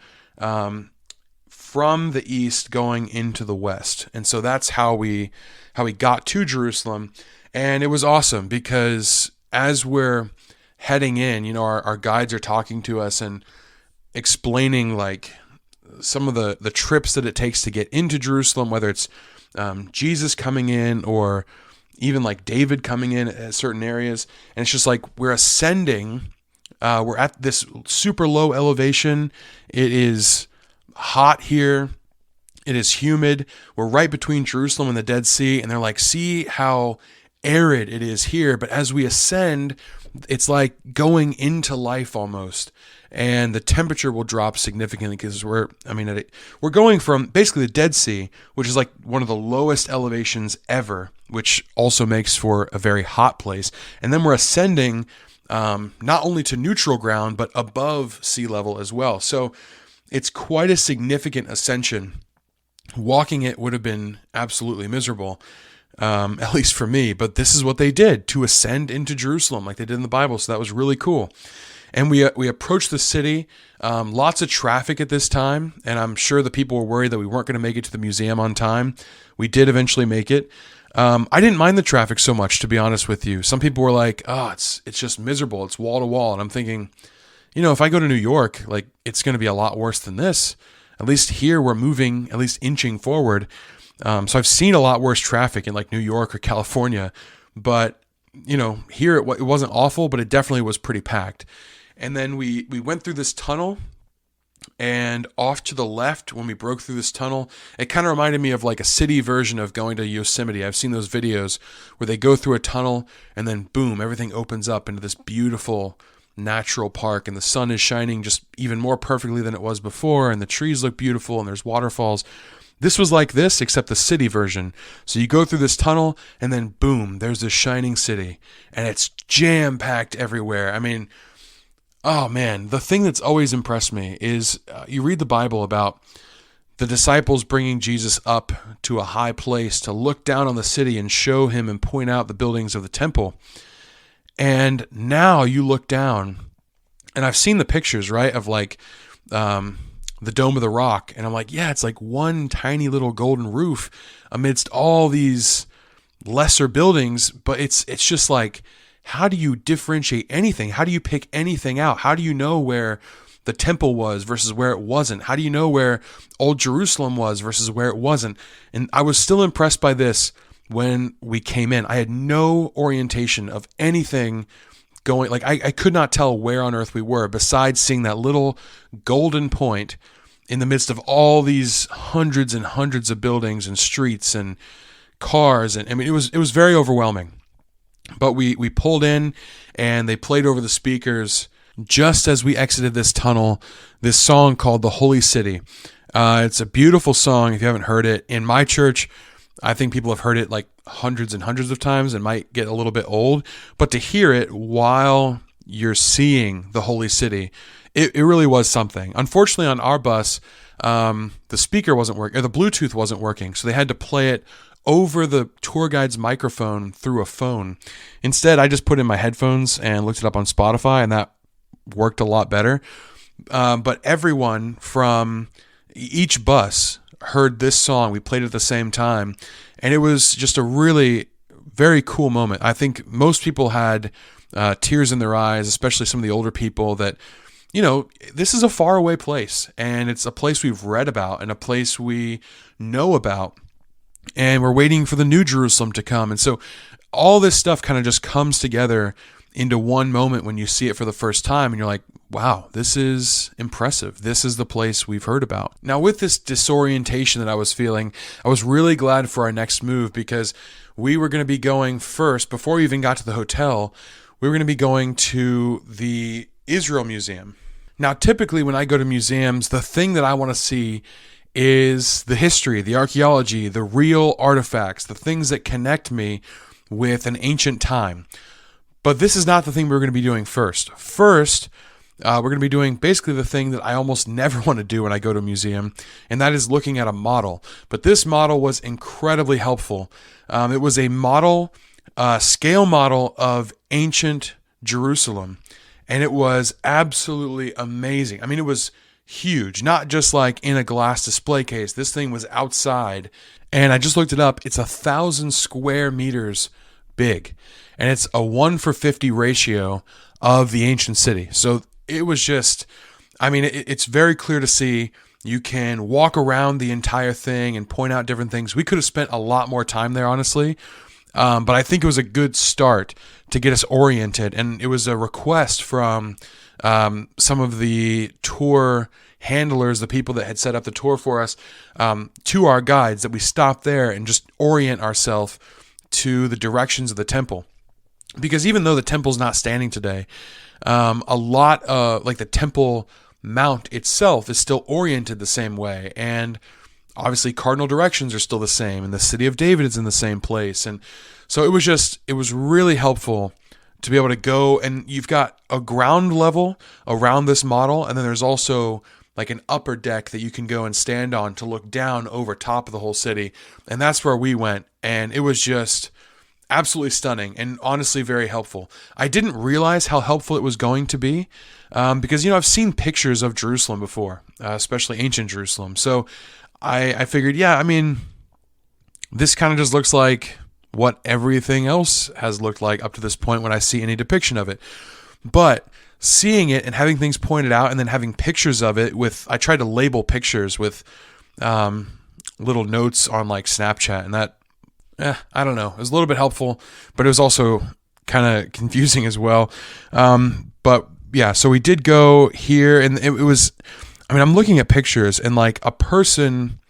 from the east going into the west. And so that's how we got to Jerusalem. And it was awesome because as we're heading in, our guides are talking to us and explaining like some of the trips that it takes to get into Jerusalem, whether it's Jesus coming in or even like David coming in at certain areas. And it's just like we're ascending. We're at this super low elevation. It is hot here. It is humid. We're right between Jerusalem and the Dead Sea. And they're like, see how arid it is here. But as we ascend, it's like going into life almost. And the temperature will drop significantly because we're going from basically the Dead Sea, which is like one of the lowest elevations ever, which also makes for a very hot place. And then we're ascending not only to neutral ground, but above sea level as well. So it's quite a significant ascension. Walking it would have been absolutely miserable, at least for me. But this is what they did to ascend into Jerusalem like they did in the Bible. So that was really cool. And we approached the city, lots of traffic at this time, and I'm sure the people were worried that we weren't going to make it to the museum on time. We did eventually make it. I didn't mind the traffic so much, to be honest with you. Some people were like, it's just miserable. It's wall to wall. And I'm thinking, if I go to New York, like it's going to be a lot worse than this. At least here we're moving, at least inching forward. So I've seen a lot worse traffic in like New York or California, but here it wasn't awful, but it definitely was pretty packed. And then we went through this tunnel, and off to the left, when we broke through this tunnel, it kind of reminded me of like a city version of going to Yosemite. I've seen those videos where they go through a tunnel and then boom, everything opens up into this beautiful natural park, and the sun is shining just even more perfectly than it was before, and the trees look beautiful, and there's waterfalls. This was like this, except the city version. So you go through this tunnel, and then boom, there's this shining city, and it's jam-packed everywhere. I mean, oh man, the thing that's always impressed me is you read the Bible about the disciples bringing Jesus up to a high place to look down on the city and show him and point out the buildings of the temple. And now you look down, and I've seen the pictures, right, of like the Dome of the Rock, and I'm like, yeah, it's like one tiny little golden roof amidst all these lesser buildings, but it's just like, how do you differentiate anything? How do you pick anything out? How do you know where the temple was versus where it wasn't? How do you know where Old Jerusalem was versus where it wasn't? And I was still impressed by this when we came in. I had no orientation of anything going, like I could not tell where on earth we were besides seeing that little golden point in the midst of all these hundreds and hundreds of buildings and streets and cars. And I mean, it was very overwhelming. But we pulled in, and they played over the speakers just as we exited this tunnel, this song called The Holy City. It's a beautiful song if you haven't heard it. In my church, I think people have heard it like hundreds and hundreds of times and might get a little bit old. But to hear it while you're seeing the Holy City, it really was something. Unfortunately, on our bus, the speaker wasn't working, or the Bluetooth wasn't working, so they had to play it over the tour guide's microphone through a phone. Instead, I just put in my headphones and looked it up on Spotify, and that worked a lot better. But everyone from each bus heard this song. We played it at the same time, and it was just a really very cool moment. I think most people had tears in their eyes, especially some of the older people that, this is a faraway place, and it's a place we've read about and a place we know about, and we're waiting for the New Jerusalem to come. And so all this stuff kind of just comes together into one moment when you see it for the first time, and you're like, wow, this is impressive. This is the place we've heard about. Now, with this disorientation that I was feeling, I was really glad for our next move, because we were going to be going first, before we even got to the hotel, we were going to be going to the Israel Museum. Now, typically when I go to museums, the thing that I want to see is the history, the archaeology, the real artifacts, the things that connect me with an ancient time. But this is not the thing we're going to be doing first. First, we're going to be doing basically the thing that I almost never want to do when I go to a museum, and that is looking at a model. But this model was incredibly helpful. It was a model, scale model of ancient Jerusalem, and it was absolutely amazing. I mean, it was huge, not just like in a glass display case. This thing was outside, and I just looked it up. It's 1,000 square meters big, and it's a 1:50 ratio of the ancient city. So it was just, it's very clear to see. You can walk around the entire thing and point out different things. We could have spent a lot more time there, honestly. But I think it was a good start to get us oriented. And it was a request from some of the tour handlers, the people that had set up the tour for us, to our guides, that we stop there and just orient ourselves to the directions of the temple. Because even though the temple's not standing today, a lot of like the Temple Mount itself is still oriented the same way, and obviously cardinal directions are still the same, and the city of David is in the same place. And so it was really helpful to be able to go, and you've got a ground level around this model, and then there's also like an upper deck that you can go and stand on to look down over top of the whole city. And that's where we went, and it was just absolutely stunning and honestly very helpful. I didn't realize how helpful it was going to be because, I've seen pictures of Jerusalem before, especially ancient Jerusalem. So I figured, this kind of just looks like what everything else has looked like up to this point when I see any depiction of it. But seeing it and having things pointed out and then having pictures of it I tried to label pictures with little notes on like Snapchat, and that, I don't know. It was a little bit helpful, but it was also kind of confusing as well. But yeah, so we did go here, and it was, I'm looking at pictures, and like a person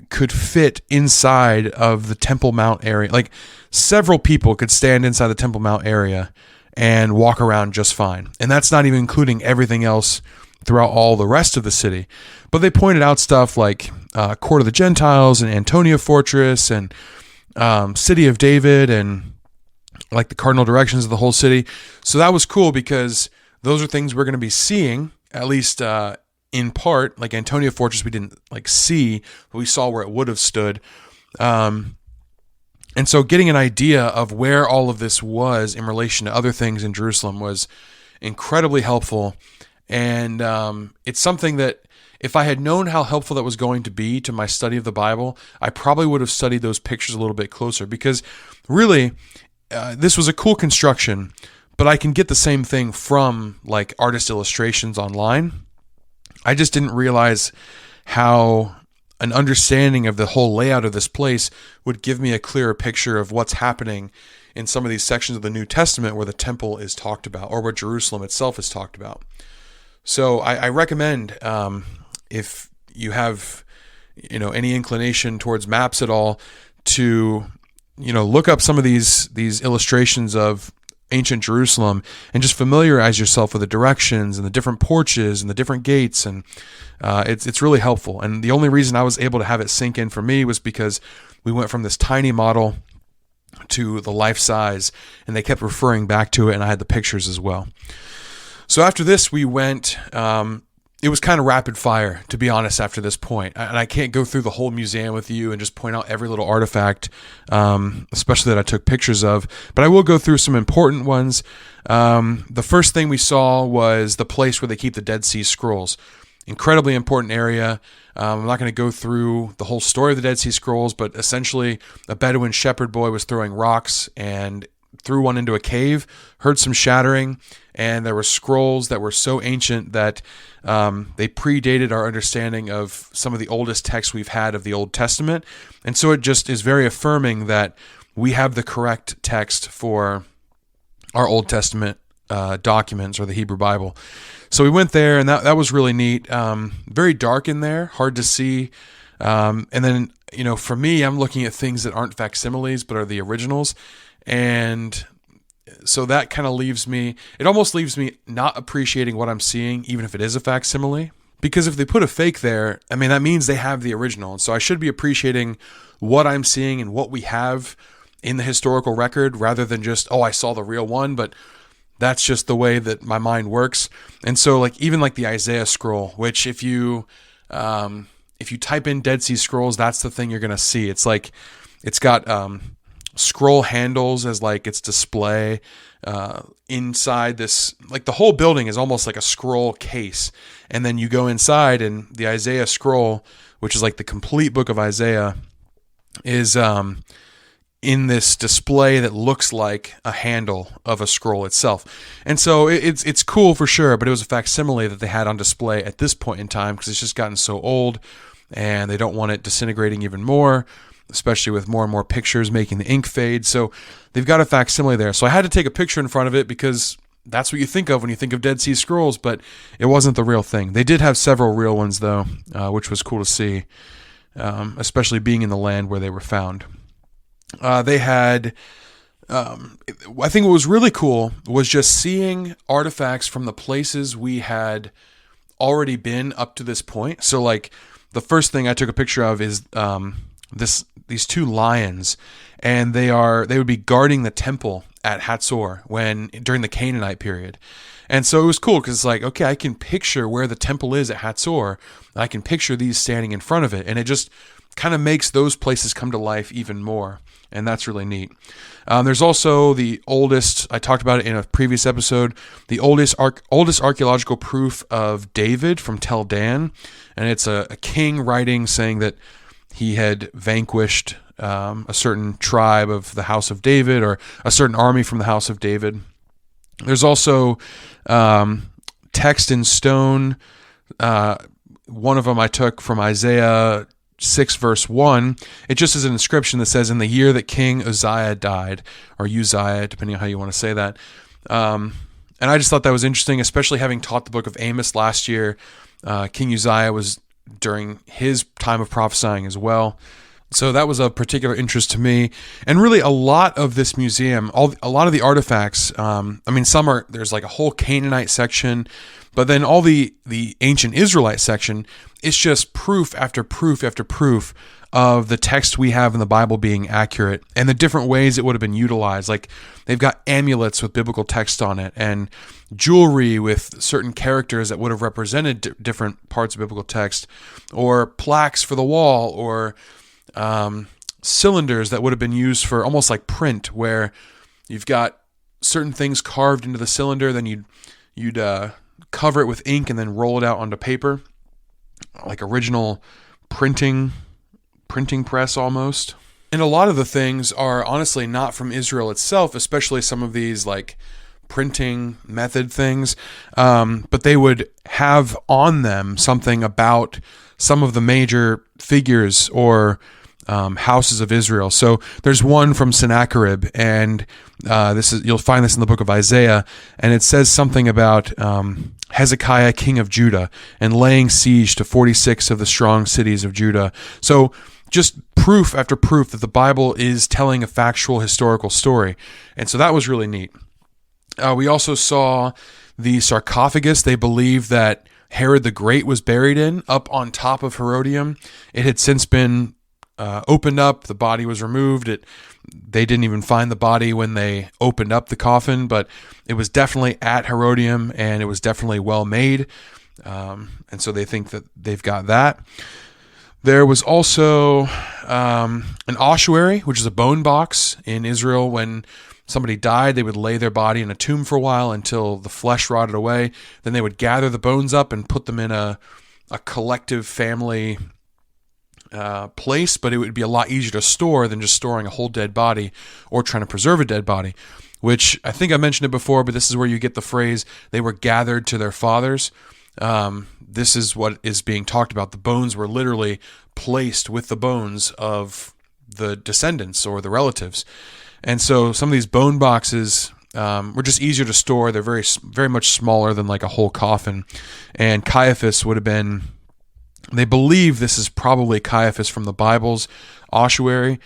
could fit inside of the Temple Mount area. Like several people could stand inside the Temple Mount area and walk around just fine. And that's not even including everything else throughout all the rest of the city. But they pointed out stuff like Court of the Gentiles and Antonia Fortress and City of David and like the cardinal directions of the whole city. So that was cool because those are things we're going to be seeing, at least in part. Like Antonia Fortress we didn't like see, but we saw where it would have stood. And so getting an idea of where all of this was in relation to other things in Jerusalem was incredibly helpful. And it's something that if I had known how helpful that was going to be to my study of the Bible, I probably would have studied those pictures a little bit closer, because really this was a cool construction, but I can get the same thing from like artist illustrations online. I just didn't realize how an understanding of the whole layout of this place would give me a clearer picture of what's happening in some of these sections of the New Testament where the temple is talked about, or where Jerusalem itself is talked about. So I recommend, if you have, any inclination towards maps at all, to, look up some of these illustrations of ancient Jerusalem and just familiarize yourself with the directions and the different porches and the different gates. And it's really helpful. And the only reason I was able to have it sink in for me was because we went from this tiny model to the life size, and they kept referring back to it, and I had the pictures as well. So after this, we went it was kind of rapid fire, to be honest, after this point. And I can't go through the whole museum with you and just point out every little artifact, especially that I took pictures of. But I will go through some important ones. The first thing we saw was the place where they keep the Dead Sea Scrolls. Incredibly important area. I'm not going to go through the whole story of the Dead Sea Scrolls, but essentially a Bedouin shepherd boy was throwing rocks and threw one into a cave, heard some shattering, and there were scrolls that were so ancient that they predated our understanding of some of the oldest texts we've had of the Old Testament. And so it just is very affirming that we have the correct text for our Old Testament documents, or the Hebrew Bible. So we went there, and that was really neat. Very dark in there, hard to see. And then, for me, I'm looking at things that aren't facsimiles, but are the originals. And so that kind of it almost leaves me not appreciating what I'm seeing, even if it is a facsimile. Because if they put a fake there, that means they have the original. And so I should be appreciating what I'm seeing and what we have in the historical record, rather than just, I saw the real one, but that's just the way that my mind works. And so even the Isaiah scroll, which if you type in Dead Sea Scrolls, that's the thing you're going to see. It's got scroll handles as its display inside this, the whole building is almost like a scroll case. And then you go inside, and the Isaiah scroll, which is the complete book of Isaiah, is in this display that looks like a handle of a scroll itself. And so it's cool for sure, but it was a facsimile that they had on display at this point in time, because it's just gotten so old and they don't want it disintegrating even more, especially with more and more pictures making the ink fade. So they've got a facsimile there. So I had to take a picture in front of it, because that's what you think of when you think of Dead Sea Scrolls, but it wasn't the real thing. They did have several real ones though, which was cool to see, especially being in the land where they were found. They had, I think what was really cool was just seeing artifacts from the places we had already been up to this point. So the first thing I took a picture of is these two lions, and they would be guarding the temple at Hatzor during the Canaanite period. And so it was cool, because okay, I can picture where the temple is at Hatzor, and I can picture these standing in front of it, and it just kind of makes those places come to life even more. And that's really neat. There's also the oldest, I talked about it in a previous episode, the oldest archaeological proof of David from Tel Dan. And it's a king writing saying that he had vanquished a certain tribe of the house of David, or a certain army from the house of David. There's also text in stone. One of them I took from Isaiah 6 verse 1. It just is an inscription that says, "In the year that King Uzziah died," or Uzziah, depending on how you want to say that. And I just thought that was interesting, especially having taught the book of Amos last year. King Uzziah was during his time of prophesying as well. So that was a particular interest to me. And really a lot of this museum, a lot of the artifacts, there's a whole Canaanite section, but then all the ancient Israelite section, it's just proof after proof after proof of the text we have in the Bible being accurate, and the different ways it would have been utilized. They've got amulets with biblical text on it, and jewelry with certain characters that would have represented different parts of biblical text, or plaques for the wall, or cylinders that would have been used for almost like print, where you've got certain things carved into the cylinder, then you'd cover it with ink and then roll it out onto paper, like original printing press almost. And a lot of the things are honestly not from Israel itself, especially some of these printing method things, but they would have on them something about some of the major figures or houses of Israel. So there's one from Sennacherib, and you'll find this in the book of Isaiah, and it says something about Hezekiah, king of Judah, and laying siege to 46 of the strong cities of Judah. So just proof after proof that the Bible is telling a factual historical story. And so that was really neat. We also saw the sarcophagus they believe that Herod the Great was buried in, up on top of Herodium. It had since been opened up. The body was removed. They didn't even find the body when they opened up the coffin, but it was definitely at Herodium, and it was definitely well made. And so they think that they've got that. There was also an ossuary, which is a bone box in Israel. When somebody died, they would lay their body in a tomb for a while until the flesh rotted away. Then they would gather the bones up and put them in a collective family place, but it would be a lot easier to store than just storing a whole dead body or trying to preserve a dead body, which I think I mentioned it before, but this is where you get the phrase, they were gathered to their fathers. This is what is being talked about. The bones were literally placed with the bones of the descendants or the relatives. And so some of these bone boxes were just easier to store. They're very, very much smaller than like a whole coffin. And Caiaphas would have been, they believe this is probably Caiaphas from the Bible's ossuary.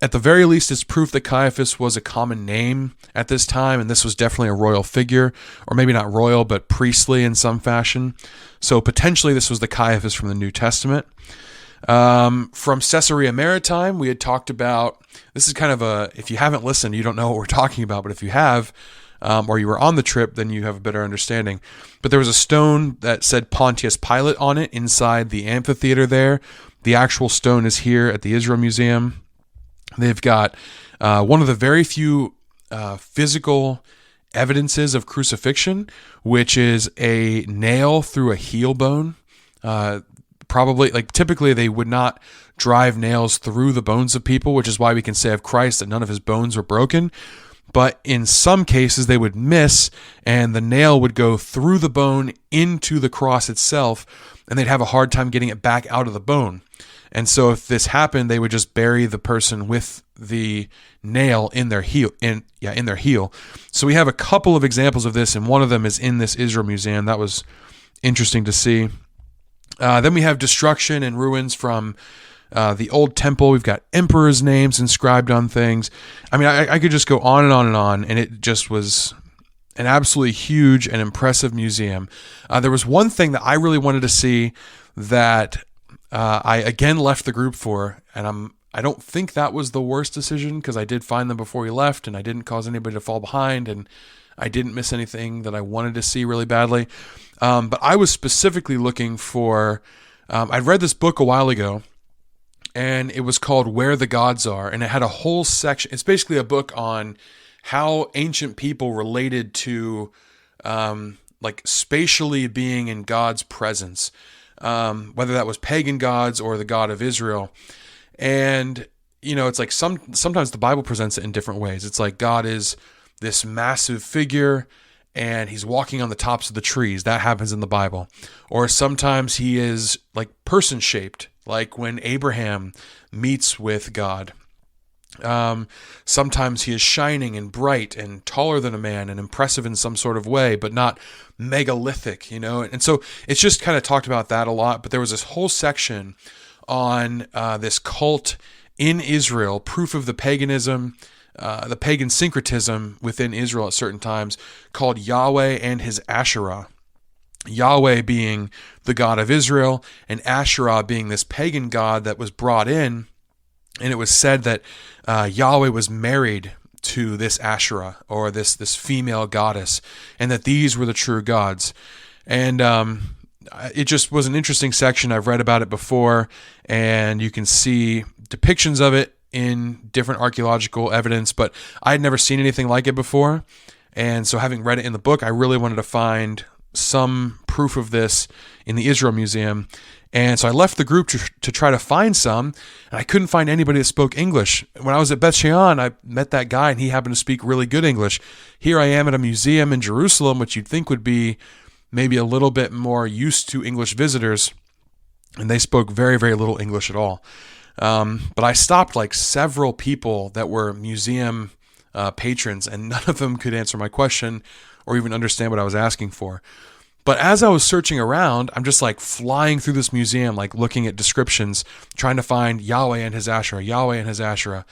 At the very least, it's proof that Caiaphas was a common name at this time, and this was definitely a royal figure, or maybe not royal, but priestly in some fashion. So potentially this was the Caiaphas from the New Testament. From Caesarea Maritime, we had talked about, this is kind of a, if you haven't listened, you don't know what we're talking about, but if you have, or you were on the trip, then you have a better understanding. But there was a stone that said Pontius Pilate on it inside the amphitheater there. The actual stone is here at the Israel Museum. They've got one of the very few physical evidences of crucifixion, which is a nail through a heel bone. Probably, like typically they would not drive nails through the bones of people, which is why we can say of Christ that none of his bones were broken. But in some cases they would miss, and the nail would go through the bone into the cross itself, and they'd have a hard time getting it back out of the bone. And so if this happened, they would just bury the person with the nail in their heel. In their heel. So we have a couple of examples of this, and one of them is in this Israel Museum. That was interesting to see. Then we have destruction and ruins from the old temple. We've got emperors' names inscribed on things. I mean, I could just go on and on and on, and it just was an absolutely huge and impressive museum. There was one thing that I really wanted to see that I again left the group for, and I don't think that was the worst decision, because I did find them before we left, and I didn't cause anybody to fall behind, and I didn't miss anything that I wanted to see really badly. But I was specifically looking for, I'd read this book a while ago, and it was called Where the Gods Are, and it had a whole section. It's basically a book on how ancient people related to like spatially being in God's presence, whether that was pagan gods or the God of Israel. And, you know, it's like sometimes the Bible presents it in different ways. It's like God is this massive figure and he's walking on the tops of the trees. That happens in the Bible. Or sometimes he is like person-shaped, like when Abraham meets with God. Sometimes he is shining and bright and taller than a man and impressive in some sort of way, but not megalithic, you know? And so it's just kind of talked about that a lot, but there was this whole section on this cult in Israel, proof of the paganism, the pagan syncretism within Israel at certain times, called Yahweh and his Asherah. Yahweh being the God of Israel, and Asherah being this pagan god that was brought in. And it was said that Yahweh was married to this Asherah, or this female goddess, and that these were the true gods. And it just was an interesting section. I've read about it before, and you can see depictions of it in different archaeological evidence, but I had never seen anything like it before. And so having read it in the book, I really wanted to find some proof of this in the Israel Museum. And so I left the group to try to find some, and I couldn't find anybody that spoke English. When I was at Beit She'an, I met that guy, and he happened to speak really good English. Here I am at a museum in Jerusalem, which you'd think would be maybe a little bit more used to English visitors, and they spoke very, very little English at all. But I stopped like several people that were museum patrons, and none of them could answer my question or even understand what I was asking for. But as I was searching around, I'm just like flying through this museum, like looking at descriptions, trying to find Yahweh and his Asherah, Yahweh and his Asherah.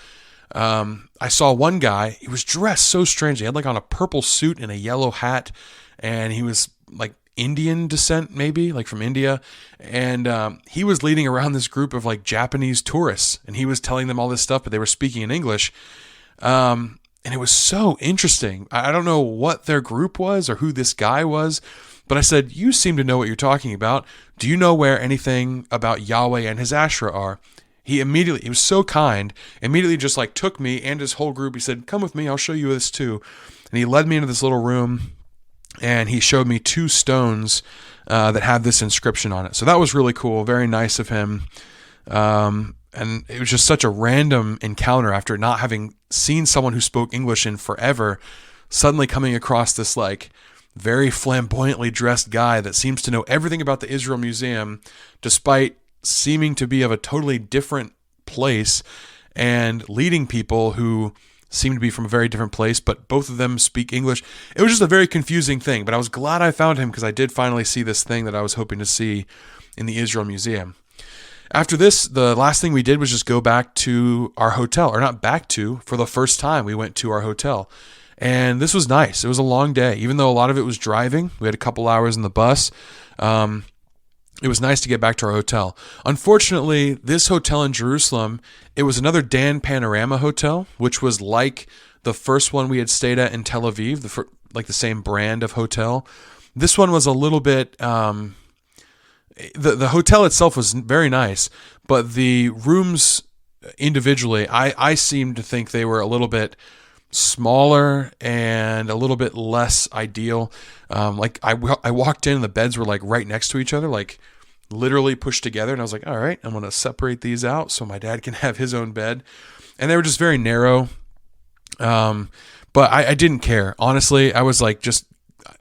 I saw one guy, he was dressed so strangely. He had like on a purple suit and a yellow hat, and he was like Indian descent, maybe like from India. And he was leading around this group of like Japanese tourists, and he was telling them all this stuff, but they were speaking in English. And it was so interesting. I don't know what their group was or who this guy was, But I said, you seem to know what you're talking about. Do you know where anything about Yahweh and his Asherah are? He was so kind, immediately just like took me and his whole group. He said, come with me, I'll show you this too. And he led me into this little room, and he showed me 2 stones that had this inscription on it. So that was really cool, very nice of him. And it was just such a random encounter after not having seen someone who spoke English in forever, suddenly coming across this like very flamboyantly dressed guy that seems to know everything about the Israel Museum, despite seeming to be of a totally different place, and leading people who seem to be from a very different place, but both of them speak English. It was just a very confusing thing, but I was glad I found him because I did finally see this thing that I was hoping to see in the Israel Museum. After this, the last thing we did was just go back to our hotel, or not back to, for the first time we went to our hotel. And this was nice. It was a long day. Even though a lot of it was driving, we had a couple hours in the bus. It was nice to get back to our hotel. Unfortunately, this hotel in Jerusalem, it was another Dan Panorama hotel, which was like the first one we had stayed at in Tel Aviv, like the same brand of hotel. This one was a little bit... The hotel itself was very nice, but the rooms individually, I seem to think they were a little bit smaller and a little bit less ideal. Like I walked in and the beds were like right next to each other, like literally pushed together. And I was like, all right, I'm going to separate these out so my dad can have his own bed. And they were just very narrow. But I didn't care. Honestly, I was like,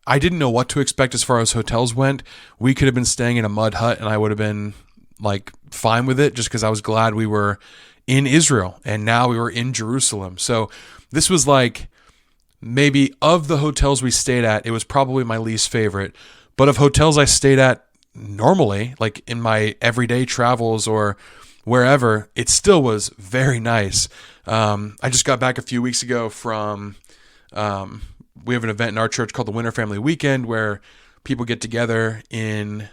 I didn't know what to expect as far as hotels went. We could have been staying in a mud hut and I would have been like fine with it, just because I was glad we were in Israel and now we were in Jerusalem. So this was like, maybe of the hotels we stayed at, it was probably my least favorite. But of hotels I stayed at normally, like in my everyday travels or wherever, it still was very nice. I just got back a few weeks ago from... we have an event in our church called the Winter Family Weekend where people get together in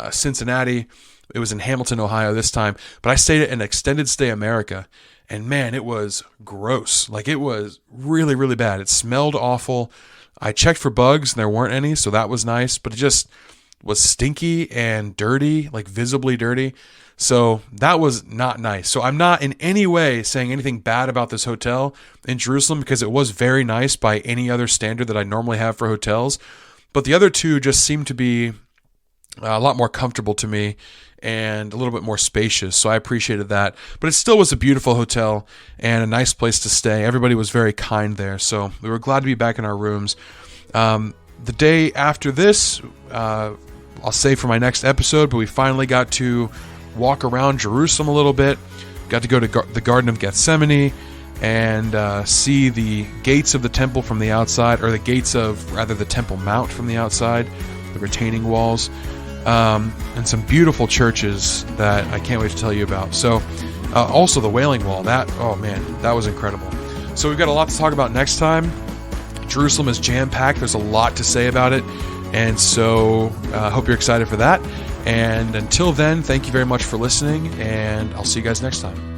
Cincinnati. It was in Hamilton, Ohio this time, but I stayed at an Extended Stay America, and man, it was gross. Like it was really, really bad. It smelled awful. I checked for bugs and there weren't any, so that was nice, but it just was stinky and dirty, like visibly dirty. So that was not nice. So I'm not in any way saying anything bad about this hotel in Jerusalem, because it was very nice by any other standard that I normally have for hotels. But the other two just seemed to be a lot more comfortable to me and a little bit more spacious. So I appreciated that. But it still was a beautiful hotel and a nice place to stay. Everybody was very kind there. So we were glad to be back in our rooms. The day after this, I'll save for my next episode, but we finally got to walk around Jerusalem a little bit. Got to go to the Garden of Gethsemane and see the gates of the temple from the outside, or the gates of, rather, the Temple Mount from the outside, the retaining walls, and some beautiful churches that I can't wait to tell you about. So also the Wailing Wall, oh man, that was incredible. So we've got a lot to talk about next time. Jerusalem is jam-packed. There's a lot to say about it. And so I hope you're excited for that. And until then, thank you very much for listening, and I'll see you guys next time.